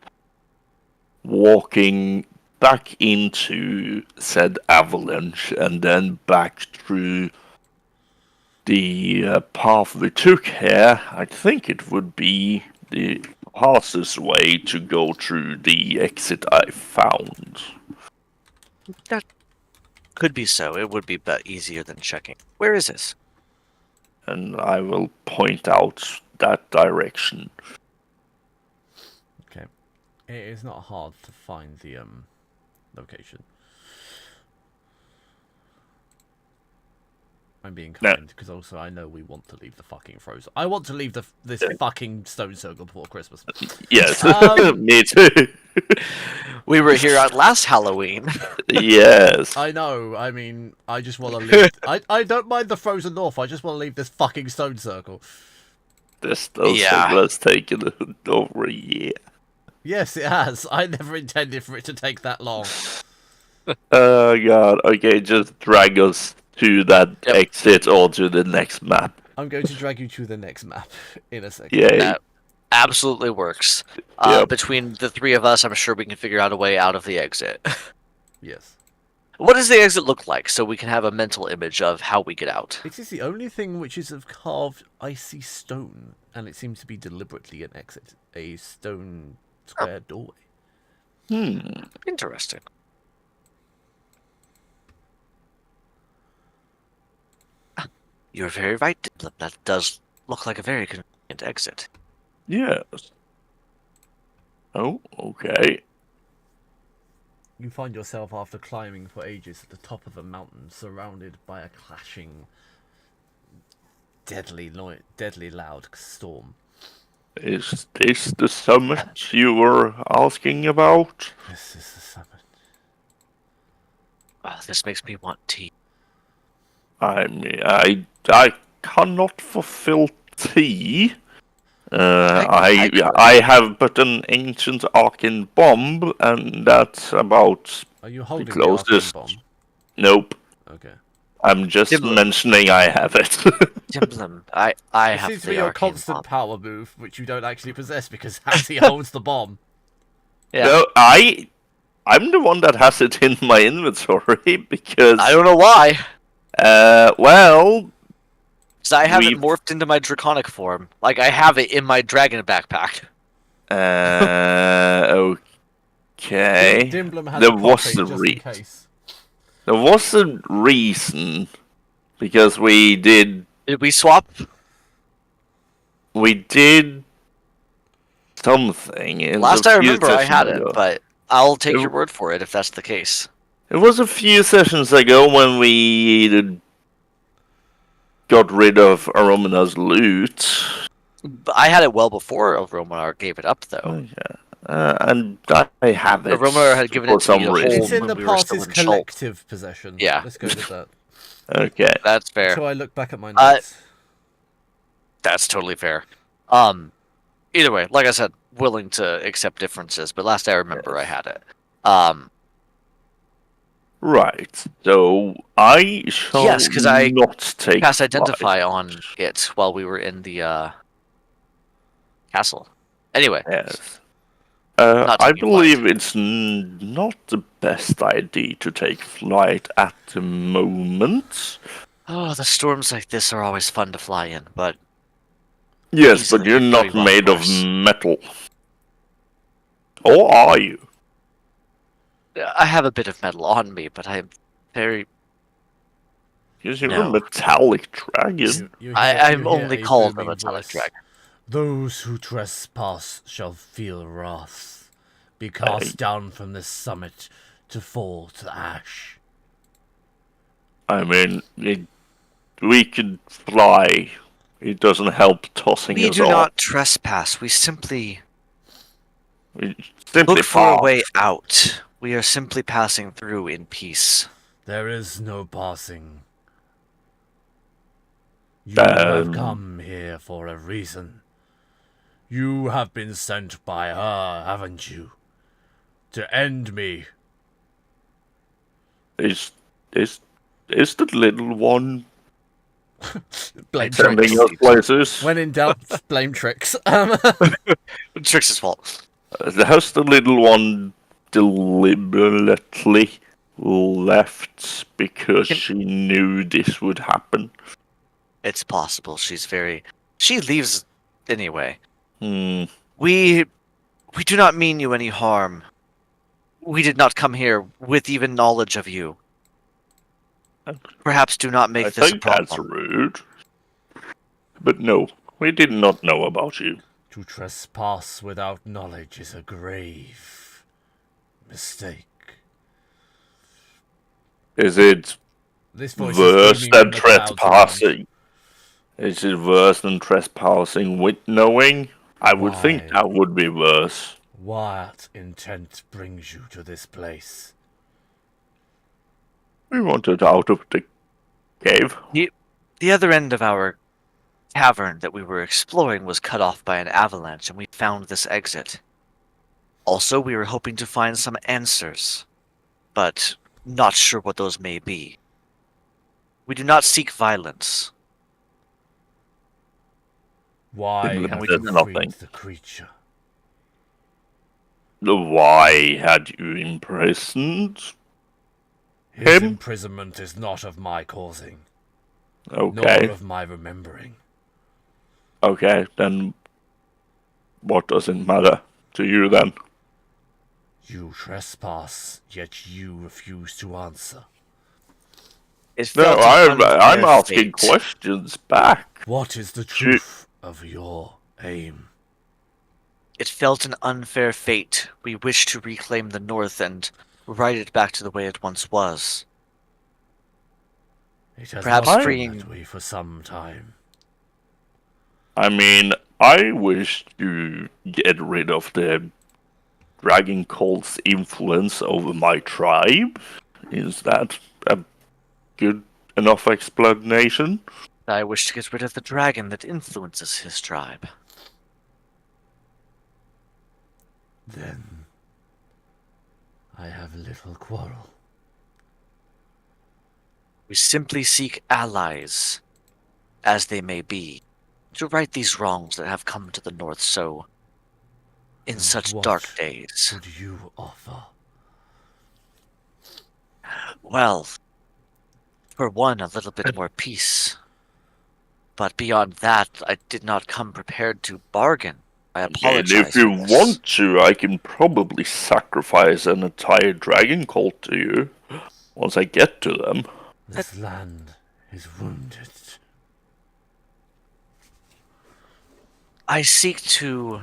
walking back into said avalanche and then back through the path we took here, I think it would be the fastest way to go through the exit I found. That could be so. It would be easier than checking. Where is this? And I will point out that direction. Okay. It is not hard to find the location. I'm being No. kind, because also I know we want to leave the fucking frozen. I want to leave this fucking stone circle before Christmas. Yes, Um, me too. We were here on last Halloween. Yes. I know, I mean, I just want to leave... I don't mind the frozen north, I just want to leave this fucking stone circle. This stone Yeah. circle has taken over a year. Yes, it has. I never intended for it to take that long. Oh god, okay, just drag us to that Yep. exit or to the next map. I'm going to drag you to the next map in a second. Yay. That absolutely works. Yep. Between the three of us, I'm sure we can figure out a way out of the exit. Yes. What does the exit look like so we can have a mental image of how we get out? It is the only thing which is of carved icy stone, and it seems to be deliberately an exit. A stone square doorway. Interesting. You're very right, Dimblum. That does look like a very convenient exit. Yes. Oh, okay. You find yourself, after climbing for ages, at the top of a mountain, surrounded by a clashing, deadly loud storm. Is this the summit you were asking about? This is the summit. This makes me want tea. I mean, I cannot fulfill tea. I have but an ancient arcane bomb, and that's about Are you the holding the arcane closest. bomb? Nope. Okay. I'm just Dimblum. mentioning I have it. Dimblum, I It have seems to the be your arcane constant bomb. power move, which you don't actually possess because Hattie holds the bomb. Yeah. No, I'm the one that has it in my inventory because I don't know why. Well, Because I have it We've- morphed into my draconic form. Like, I have it in my dragon backpack. Okay. Dimblum has There a was copy a just in case. There was a reason because we did Did we swap? something. It was Last a I few remember, I sessions had it, ago. but I'll take It- your word for it if that's the case. It was a few sessions ago when we got rid of Aromina's loot. But I had it well before Romanar gave it up, though. And I have it Romanar had given for it to me some the reason. whole It's in when the we were still party's in Shulk. collective possession. Yeah. Let's go with that. Okay. That's fair. So I look back at my notes. That's totally fair. Either way, like I said, willing to accept differences, but last I remember, I had it. Right. So I shall Yes, 'cause I not take cast flight. identify on it while we were in the castle. Anyway, Yes. Not I taking believe it's not the best idea to take flight at the moment. oh, the storms like this are always fun to fly in, but Yes, Easily but you're very not well made of worse. metal. Or are you? I have a bit of metal on me, but I'm very. Because you're No. a metallic dragon. I'm only called a metallic dragon. Those who trespass shall feel wrath. Be cast down from this summit to fall to ash. I mean, we can fly. It doesn't help tossing We us do off. not trespass. We simply We simply look for a pass. way out. We are simply passing through in peace. There is no passing. You have come here for a reason. You have been sent by her, haven't you? To end me. Is the little one Blame sending Tricks. us places? When in doubt, blame Tricks. Tricks' fault. Has the little one deliberately left because she knew this would happen? It's possible. She leaves anyway. Hmm. We do not mean you any harm. We did not come here with even knowledge of you. Perhaps do not make I this a think problem. that's rude. But no, we did not know about you. To trespass without knowledge is a grave mistake. Is it This voice worse is than screaming from the clouds around. trespassing? Is it worse than trespassing with knowing? I would think Why? that would be worse. What intent brings you to this place? We wanted out of the cave. The other end of our cavern that we were exploring was cut off by an avalanche, and we found this exit. Also, we were hoping to find some answers, but not sure what those may be. We do not seek violence. Why And have we you did freed nothing. the creature? Why had you imprisoned His him? imprisonment is not of my causing, Okay, nor of my remembering. okay, then what does it matter to you then? You trespass, yet you refuse to answer. It No, felt an I'm unfair asking fate. questions back. What is the truth of your aim? It felt an unfair fate. We wish to reclaim the North and right it back to the way it once was. It has Perhaps not been freeing- that way for some time. I mean, I wish to get rid of the Dragon Cult's influence over my tribe. Is that a good enough explanation? I wish to get rid of the dragon that influences his tribe. Then I have little quarrel. We simply seek allies, as they may be, to right these wrongs that have come to the North so in And such what dark days. would you offer? Well, for one, a little bit more peace. But beyond that, I did not come prepared to bargain. I And apologize. if you for this. want to, I can probably sacrifice an entire Dragon Cult to you once I get to them. This land is wounded. I seek to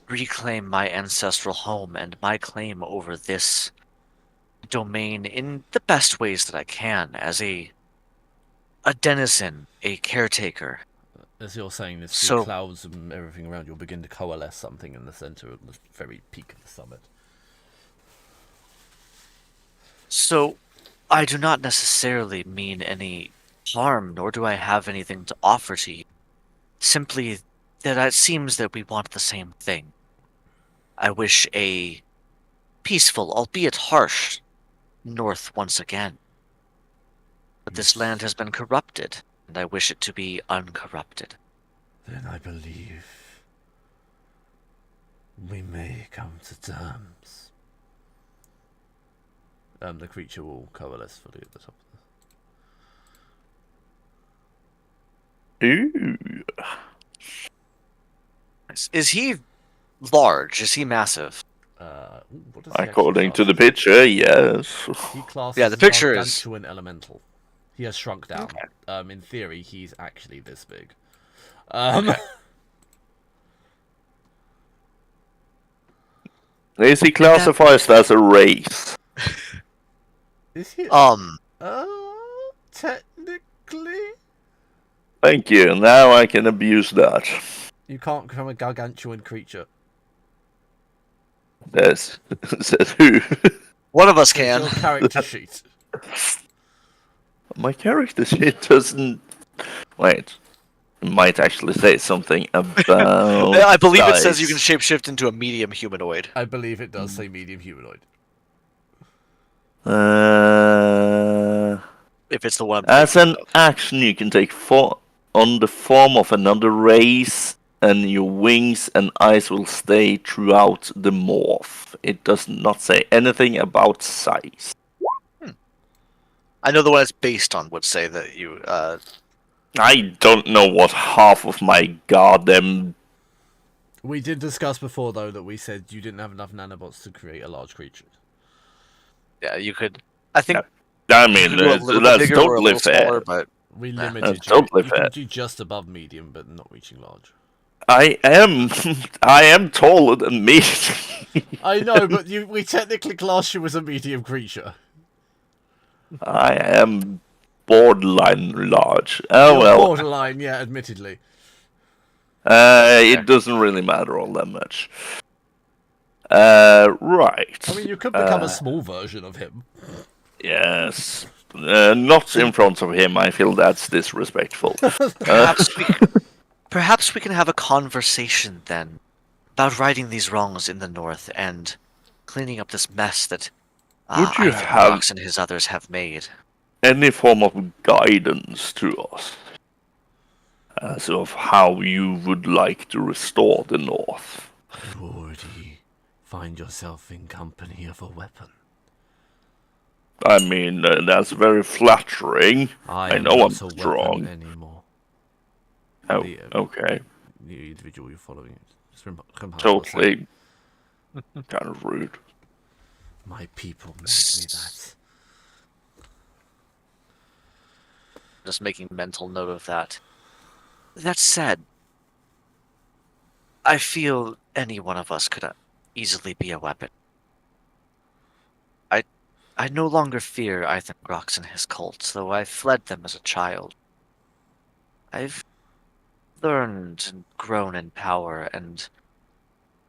reclaim my ancestral home and my claim over this domain in the best ways that I can, as a denizen, a caretaker. As you're saying this, So- the clouds and everything around you will begin to coalesce something in the center of the very peak of the summit. So, I do not necessarily mean any harm, nor do I have anything to offer to you. Simply that it seems that we want the same thing. I wish a peaceful, albeit harsh, North once again. But this land has been corrupted, and I wish it to be uncorrupted. Then I believe we may come to terms. The creature will coalesce fully at the top of Ooh. Is he large? Is he massive? what does he actually According to the class? picture, yes. He classes Yeah, the picture is- gargantuan elemental. He has shrunk down. Okay. In theory, he's actually this big. Is he classified as a race? Is he? Technically, Thank you. Now I can abuse that. you can't become a gargantuan creature. Yes. Says who? One of us It's can. your character sheet. My character sheet doesn't. Wait. It might actually say something about. I believe it says you dice. can shapeshift into a medium humanoid. I believe it does say medium humanoid. If it's the one. I'm As thinking an of. action, you can take on the form of another race, and your wings and eyes will stay throughout the morph. It does not say anything about size. I know the one it's based on would say that you. I don't know what half of my goddamn. We did discuss before, though, that we said you didn't have enough nanobots to create a large creature. Yeah, you could. I think. I you mean, could go a little bit that's bigger or a totally little fair. smaller, but We Nah, limited that's you. totally You fair. can do just above medium, but not reaching large. I am taller than me. I know, but we technically class you as a medium creature. I am borderline large. Oh You're well. borderline, yeah, admittedly. It doesn't really matter all that much. Right. I mean, you could become a small version of him. Yes. Not in front of him. I feel that's disrespectful. perhaps we can have a conversation then about righting these wrongs in the North and cleaning up this mess that Would you Ivan have- Rox and his others have made. Any form of guidance to us as of how you would like to restore the North? You already find yourself in company of a weapon. I mean, that's very flattering. I I am know I'm not a strong. weapon anymore. Oh, The, okay. The individual you're following. Totally. Kind of rude. My people made me that. just making mental note of that. That said, I feel any one of us could easily be a weapon. I no longer fear Ethan Grox and his cults, though I fled them as a child. I've learned and grown in power, and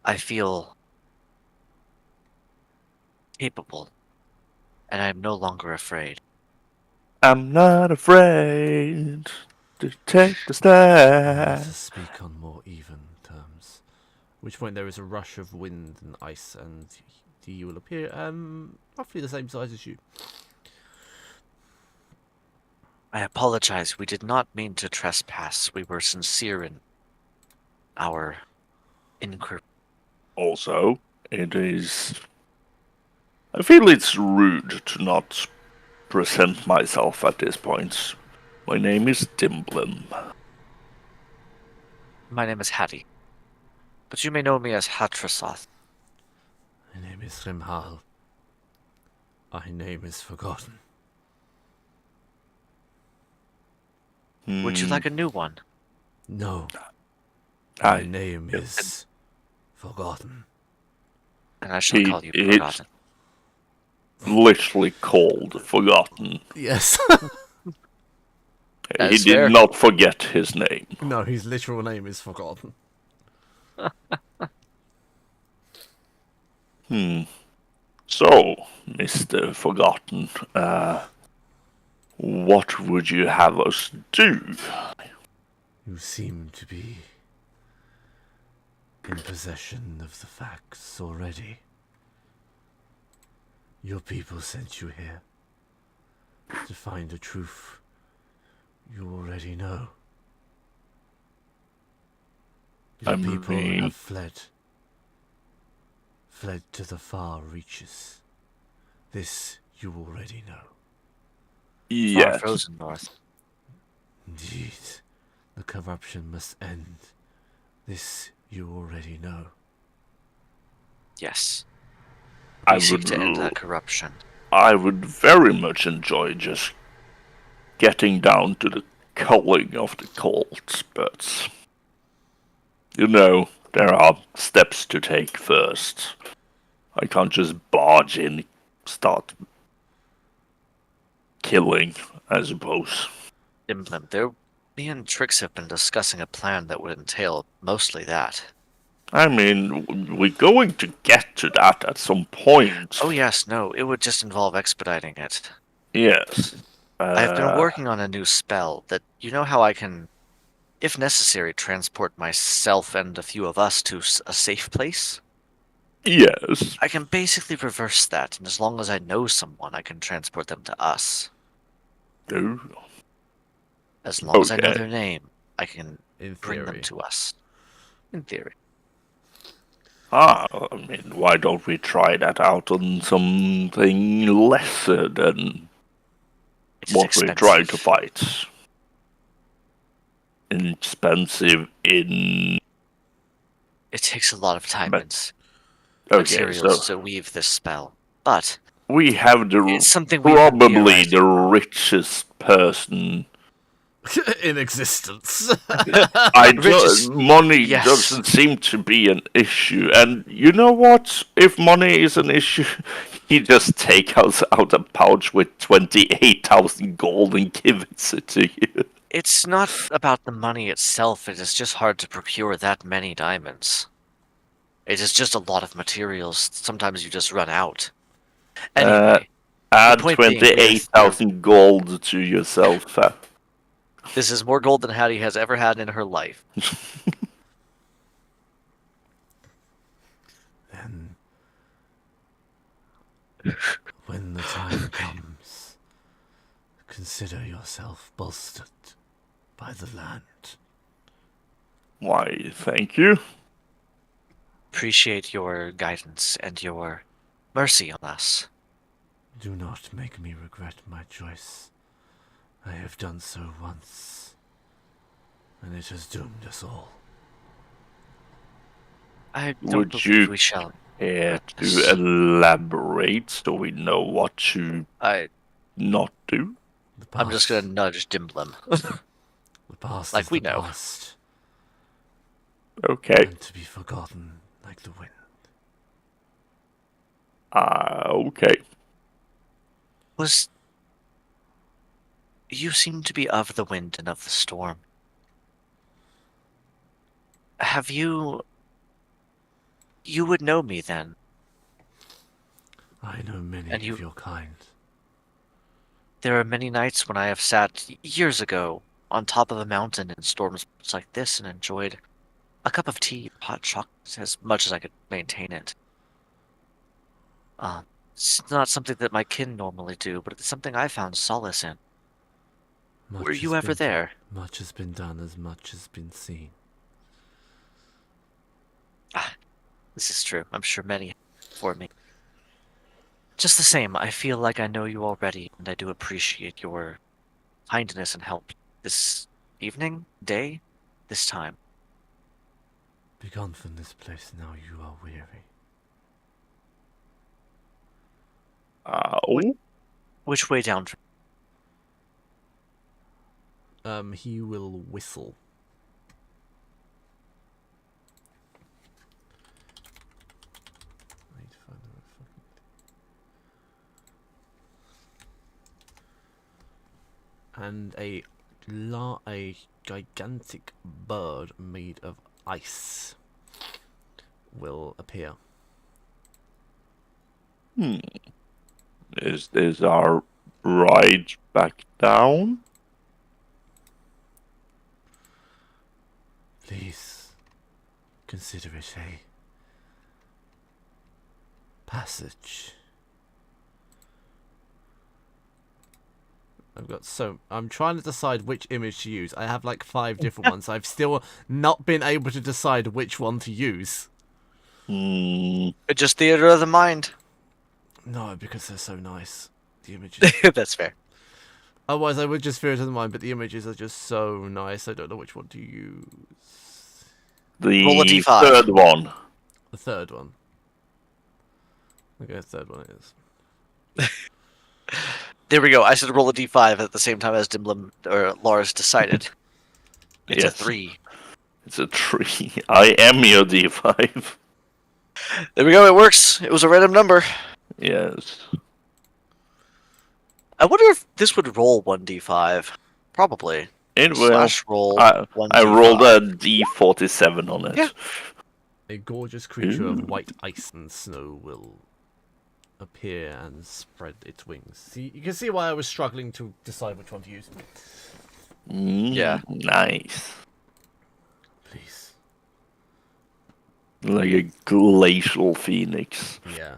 I feel capable, and I'm no longer afraid. I'm not afraid to take the Let us step. speak on more even terms. At which point there is a rush of wind and ice, and he will appear roughly the same size as you. I apologize, we did not mean to trespass. We were sincere in our inquiry. Also, it is. I feel it's rude to not present myself at this point. My name is Dimblin. My name is Hattie, but you may know me as Hatrasoth. My name is Rimhal. My name is forgotten. Would you like a new one? No. My I name is forgotten. And I shall call you it's Forgotten. literally called Forgotten. Yes. He That's did fair. not forget his name. No, his literal name is forgotten. So, Mr. Forgotten, what would you have us do? You seem to be in possession of the facts already. Your people sent you here to find a truth you already know. Your people have fled to the far reaches. This you already know. Far Yes, frozen north. Indeed, the corruption must end. This you already know. Yes. I We seek would, to end that corruption. I would very much enjoy just getting down to the culling of the cults, but there are steps to take first. I can't just barge in, start killing, I suppose. Dimblin, me and Trix have been discussing a plan that would entail mostly that. I mean, we're going to get to that at some point. Oh yes, no, it would just involve expediting it. Yes. I've been working on a new spell that, you know how I can, if necessary, transport myself and a few of us to a safe place? Yes. I can basically reverse that, and as long as I know someone, I can transport them to us. Oh, As long as I know okay. their name, I can In bring them theory. to us. In theory. I mean, why don't we try that out on something lesser than It is what we're trying to expensive. fight? Expensive in. It takes a lot of time But- and Okay, materials so to weave this spell, but we have it's something we've been probably the theorizing. richest person. In existence. Richest, money yes. doesn't seem to be an issue, and you know what? If money is an issue, he just take out a pouch with 28,000 gold and give it to you. It's not about the money itself, it is just hard to procure that many diamonds. It is just a lot of materials. Sometimes you just run out. Anyway, Add point being, 28,000 gold to yourself. this is more gold than Hattie has ever had in her life. Then, when the time comes, consider yourself bolstered by the land. Why, thank you. Appreciate your guidance and your mercy on us. Do not make me regret my choice. I have done so once, and it has doomed us all. I don't Would believe you we shall. care Yes. to elaborate so we know what to I not do? The I'm just past. gonna nudge Dimblim. The past Like is we the know. past. Okay. And to be forgotten like the wind. Okay. You seem to be of the wind and of the storm. Have you... You would know me then, I know many and of your kind. there are many nights when I have sat years ago on top of a mountain in storms like this and enjoyed a cup of tea, hot chocolate, as much as I could maintain it. It's not something that my kin normally do, but it's something I found solace in. Were Much has you ever been there? much has been done as much has been seen. Ah, this is true. I'm sure many for me. Just the same, I feel like I know you already, and I do appreciate your kindness and help this evening, day, this time. Begone from this place now, you are weary. Oh. Which way down? He will whistle. I need to find the right fucking... And a gigantic bird made of ice will appear. Is this our ride back down? Please consider it a passage. I'm trying to decide which image to use. I have like 5 different ones. I've still not been able to decide which one to use. It's just theater of the mind. No, because they're so nice. The images. That's fair. Otherwise, I would just fear it in mind, but the images are just so nice. I don't know which one to use. Roll a The d5. third one. The third one. Okay, the third one it is. There we go. I said roll a d5 at the same time as Dimblim or Lars decided. It's a Yes. 3. It's a 3. I am your D5. There we go. It works. It was a random number. Yes. I wonder if this would roll 1d5. Probably. It will. Slash roll I 1d5. rolled a D47 on it. Yeah. A gorgeous creature Ooh. of white ice and snow will appear and spread its wings. See, you can see why I was struggling to decide which one to use. Yeah. Nice. Please. Like a glacial phoenix. Yeah.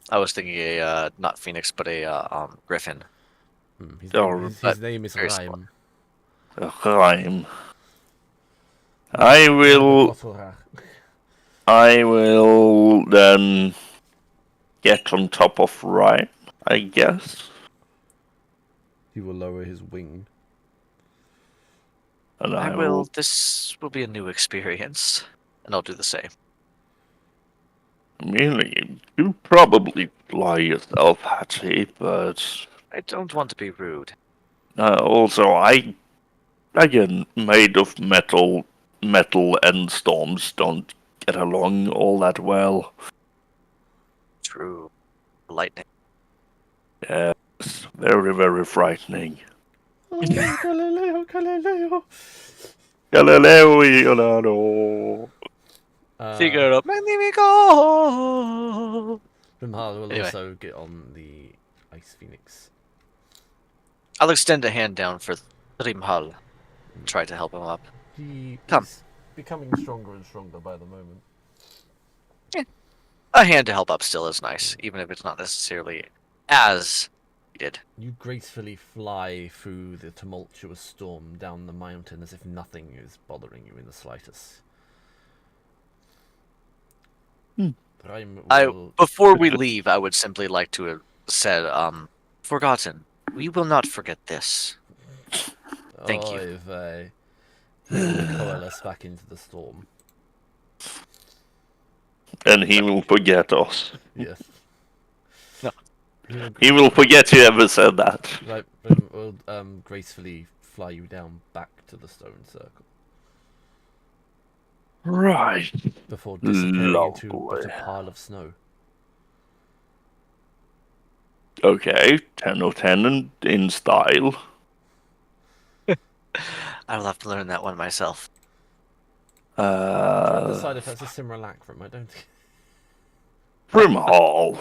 I was thinking a not phoenix, but a griffin. His name is very Rhyme. A rhyme. I will then get on top of Rhyme, I guess. He will lower his wing. And I will. This will be a new experience, and I'll do the same. Really, you probably fly yourself, Hattie, but I don't want to be rude. also again, made of metal and storms don't get along all that well. True. Lightning. Yes, very, very frightening. Oh, Galileo, Galileo. Galileo Leonardo. Figaro Magnifico! Brimhal will Anyway. also get on the Ice Phoenix. I'll extend a hand down for Rimhal and try to help him up. He Come. is becoming stronger and stronger by the moment. A hand to help up still is nice, even if it's not necessarily as needed. You gracefully fly through the tumultuous storm down the mountain as if nothing is bothering you in the slightest. Rhyme will... Before we leave, I would simply like to have said, forgotten. We will not forget this. Thank you. He will coalesce back into the storm. And he will forget us. Yes. No. He will forget you ever said that. Right, we'll gracefully fly you down back to the stone circle Right. before disappearing into but a Lovely. pile of snow. Okay, 10 of 10 in style. I'll have to learn that one myself. I'm trying to decide if that's a simulacrum. I don't think. Prim Hall.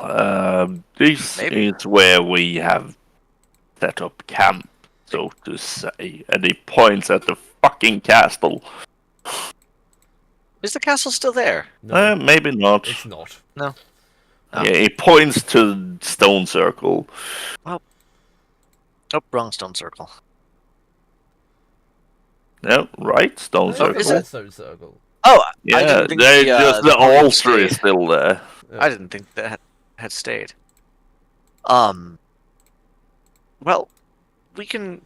This Maybe. is where we have set up camp, so to say. And he points at the fucking castle. Is the castle still there? No, Maybe not. it's not. No. Oh. Yeah, he points to the stone circle. Oh, wrong stone circle. Yeah, right? Stone No, circle. it's a stone circle. Oh, I Yeah, didn't think they the, just the the board altar stayed. is still there. I didn't think that had stayed. Well, we can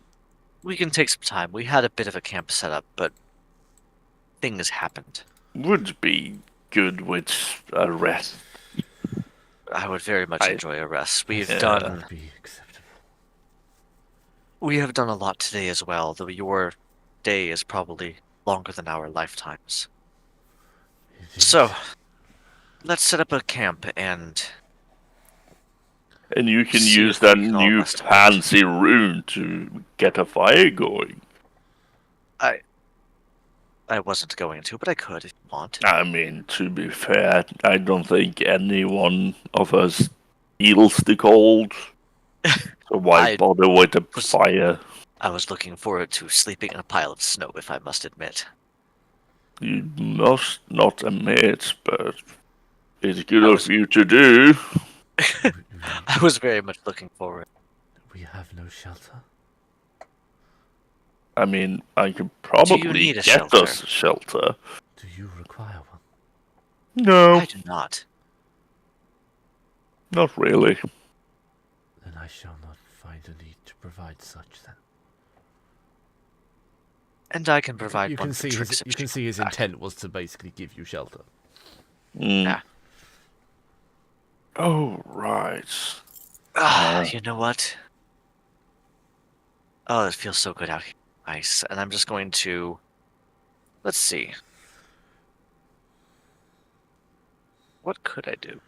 take some time. We had a bit of a camp set up, but things happened. Would be good with a rest. I would very much enjoy a rest. Yeah. That would be acceptable. We have done a lot today as well, though your day is probably longer than our lifetimes. So, let's set up a camp and And you can see use if that we can all new rest a bit. fancy rune to get a fire going. I wasn't going to, but I could if you want. I mean, to be fair, I don't think any one of us feels the cold. So why I bother with the was- fire? I was looking forward to sleeping in a pile of snow, if I must admit. You must not admit, but it's good I of was- you to do. I was very much looking forward. We have no shelter. I mean, I could probably need a get shelter? us a shelter. Do you require one? No, I do not. not really. Then I shall not find a need to provide such then. And I can provide You one can for see Trix his if you she can see his comes back. intent was to basically give you shelter. Mm. Yeah. Oh, right. You know what? Oh, it feels so good out here. Nice. And I'm just going to... Let's see. What could I do?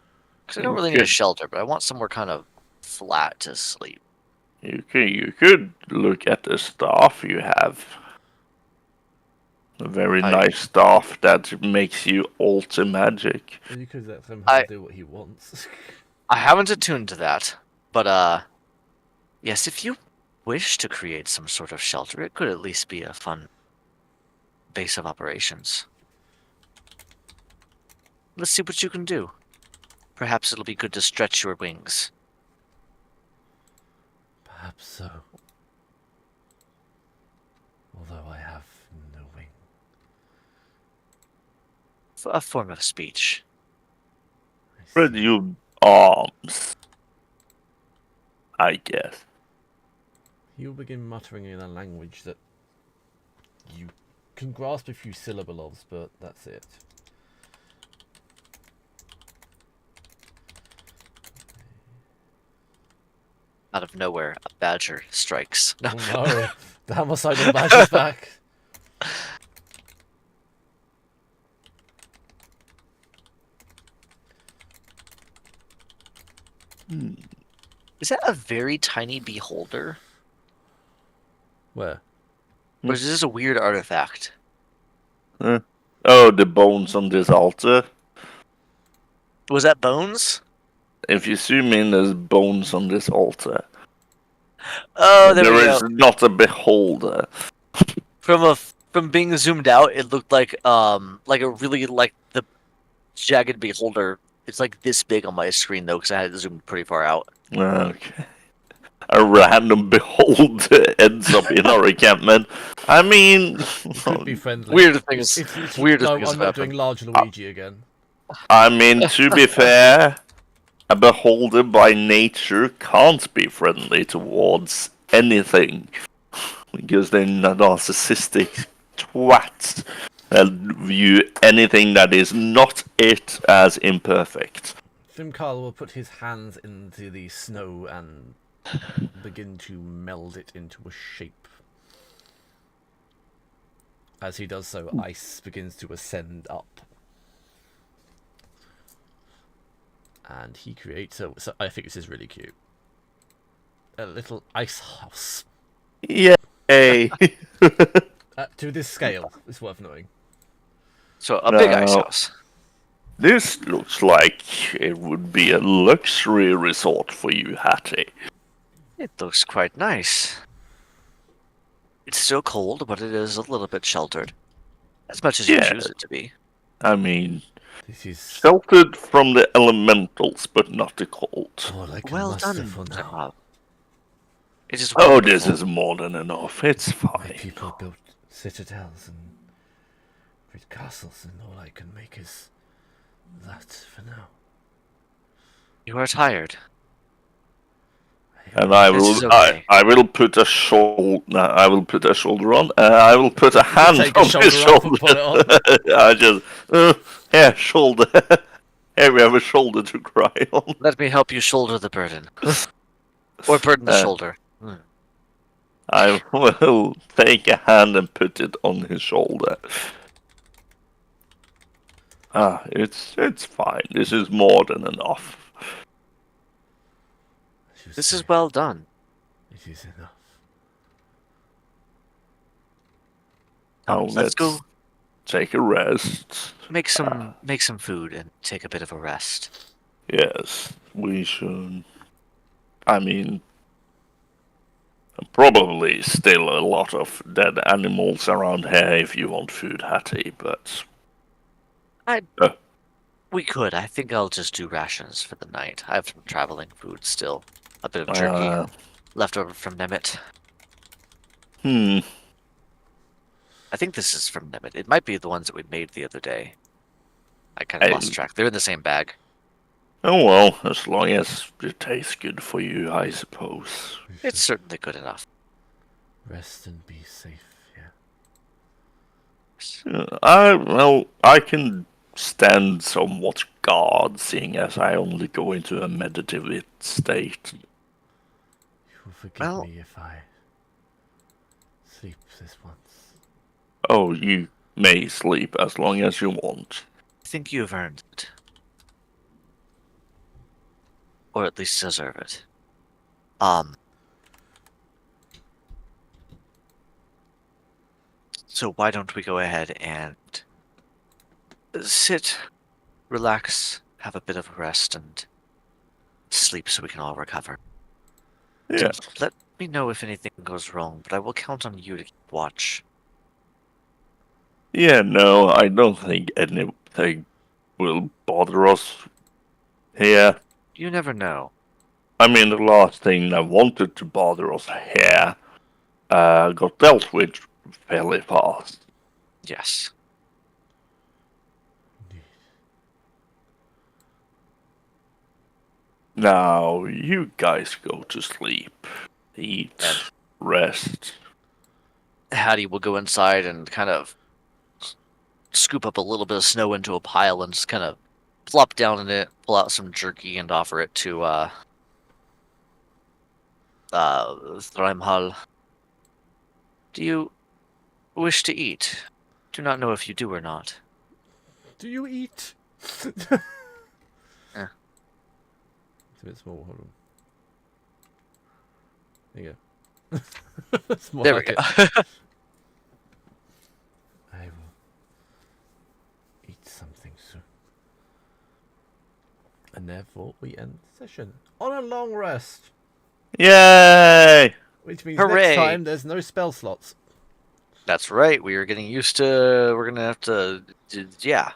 Because I don't really need a Okay. shelter, but I want somewhere kind of flat to sleep. You could look at the staff you have. A very nice staff that makes you alter magic. And you could let him do what he wants. I haven't attuned to that, but yes, if you wish to create some sort of shelter, it could at least be a fun base of operations. Let's see what you can do. Perhaps it'll be good to stretch your wings. Perhaps so. Although I have no wing. A form of speech. I Spread see. your arms. I guess. You'll begin muttering in a language that you can grasp a few syllables of, but that's it. Out of nowhere, a badger strikes. No. Oh no, the homicide of badger's back. Is that a very tiny beholder? Where? Or is this a weird artifact? Oh, the bones on this altar. Was that bones? If you zoom in, there's bones on this altar. Oh, there we There go. is not a beholder. From being zoomed out, it looked like a really like the jagged beholder. It's like this big on my screen though, because I had it zoomed pretty far out. Okay. A random beholder ends up in our encampment. I mean, Could be friendly. Weird things. It's Weird no, things I'm not happen. doing large Luigi again. to be fair, a beholder by nature can't be friendly towards anything. Because they're narcissistic twats that view anything that is not it as imperfect. Fimkarl will put his hands into the snow and begin to meld it into a shape. As he does so, ice begins to ascend up. And he creates a... So I think this is really cute. A little ice house. Yay! To this scale, it's worth knowing. So a big ice No. house. This looks like it would be a luxury resort for you, Hattie. It looks quite nice. It's still cold, but it is a little bit sheltered. As much as you Yeah. choose it to be. I mean, This is sheltered from the elementals, but not the cold. more like Well a muster done, for now. Rob. It is Oh, wonderful. this is more than enough. It's My fine. people built citadels and great castles, and all I can make is that for now. You are tired. And I This will, is okay. I will put a shoulder. I will put a shoulder on. I will put a hand take on a his shoulder off shoulder. and put it on. I just, yeah, shoulder. Here we have a shoulder to cry on. Let me help you shoulder the burden. Or burden the Uh, shoulder. I will take a hand and put it on his shoulder. It's fine. This is more than enough. As you This say, is well done. It is enough. Now Let's go take a rest. make some food and take a bit of a rest. Yes, we should. I mean, probably still a lot of dead animals around here if you want food, Hattie, but... We could. I think I'll just do rations for the night. I have some traveling food still. A bit of jerky left over from Nemit. I think this is from Nemit. It might be the ones that we made the other day. I kind of lost track. They're in the same bag. Oh well, as long as it tastes good for you, I suppose. It's certainly good enough. Rest and be safe, I can stand somewhat guard, seeing as I only go into a meditative state. You will forgive Well- me if I sleep this once. Oh, you may sleep as long as you want. I think you've earned it. Or at least deserve it. So why don't we go ahead and sit, relax, have a bit of a rest, and sleep so we can all recover. Yeah. Let me know if anything goes wrong, but I will count on you to keep watch. Yeah, no, I don't think anything will bother us here. You never know. I mean, the last thing that wanted to bother us here got dealt with fairly fast. Yes. Now, you guys go to sleep, eat, And- rest. Hattie will go inside and kind of scoop up a little bit of snow into a pile and just kind of plop down in it, pull out some jerky, and offer it to Thrimhal. Do you wish to eat? Do not know if you do or not. Do you eat? Yeah. It's a bit small, hold on. There you go. It's more There like we go. it. I will eat something soon. And therefore we end the session on a long rest. Yay! Which means Hooray! next time there's no spell slots. That's right. We are getting used to. We're gonna have to. Yeah.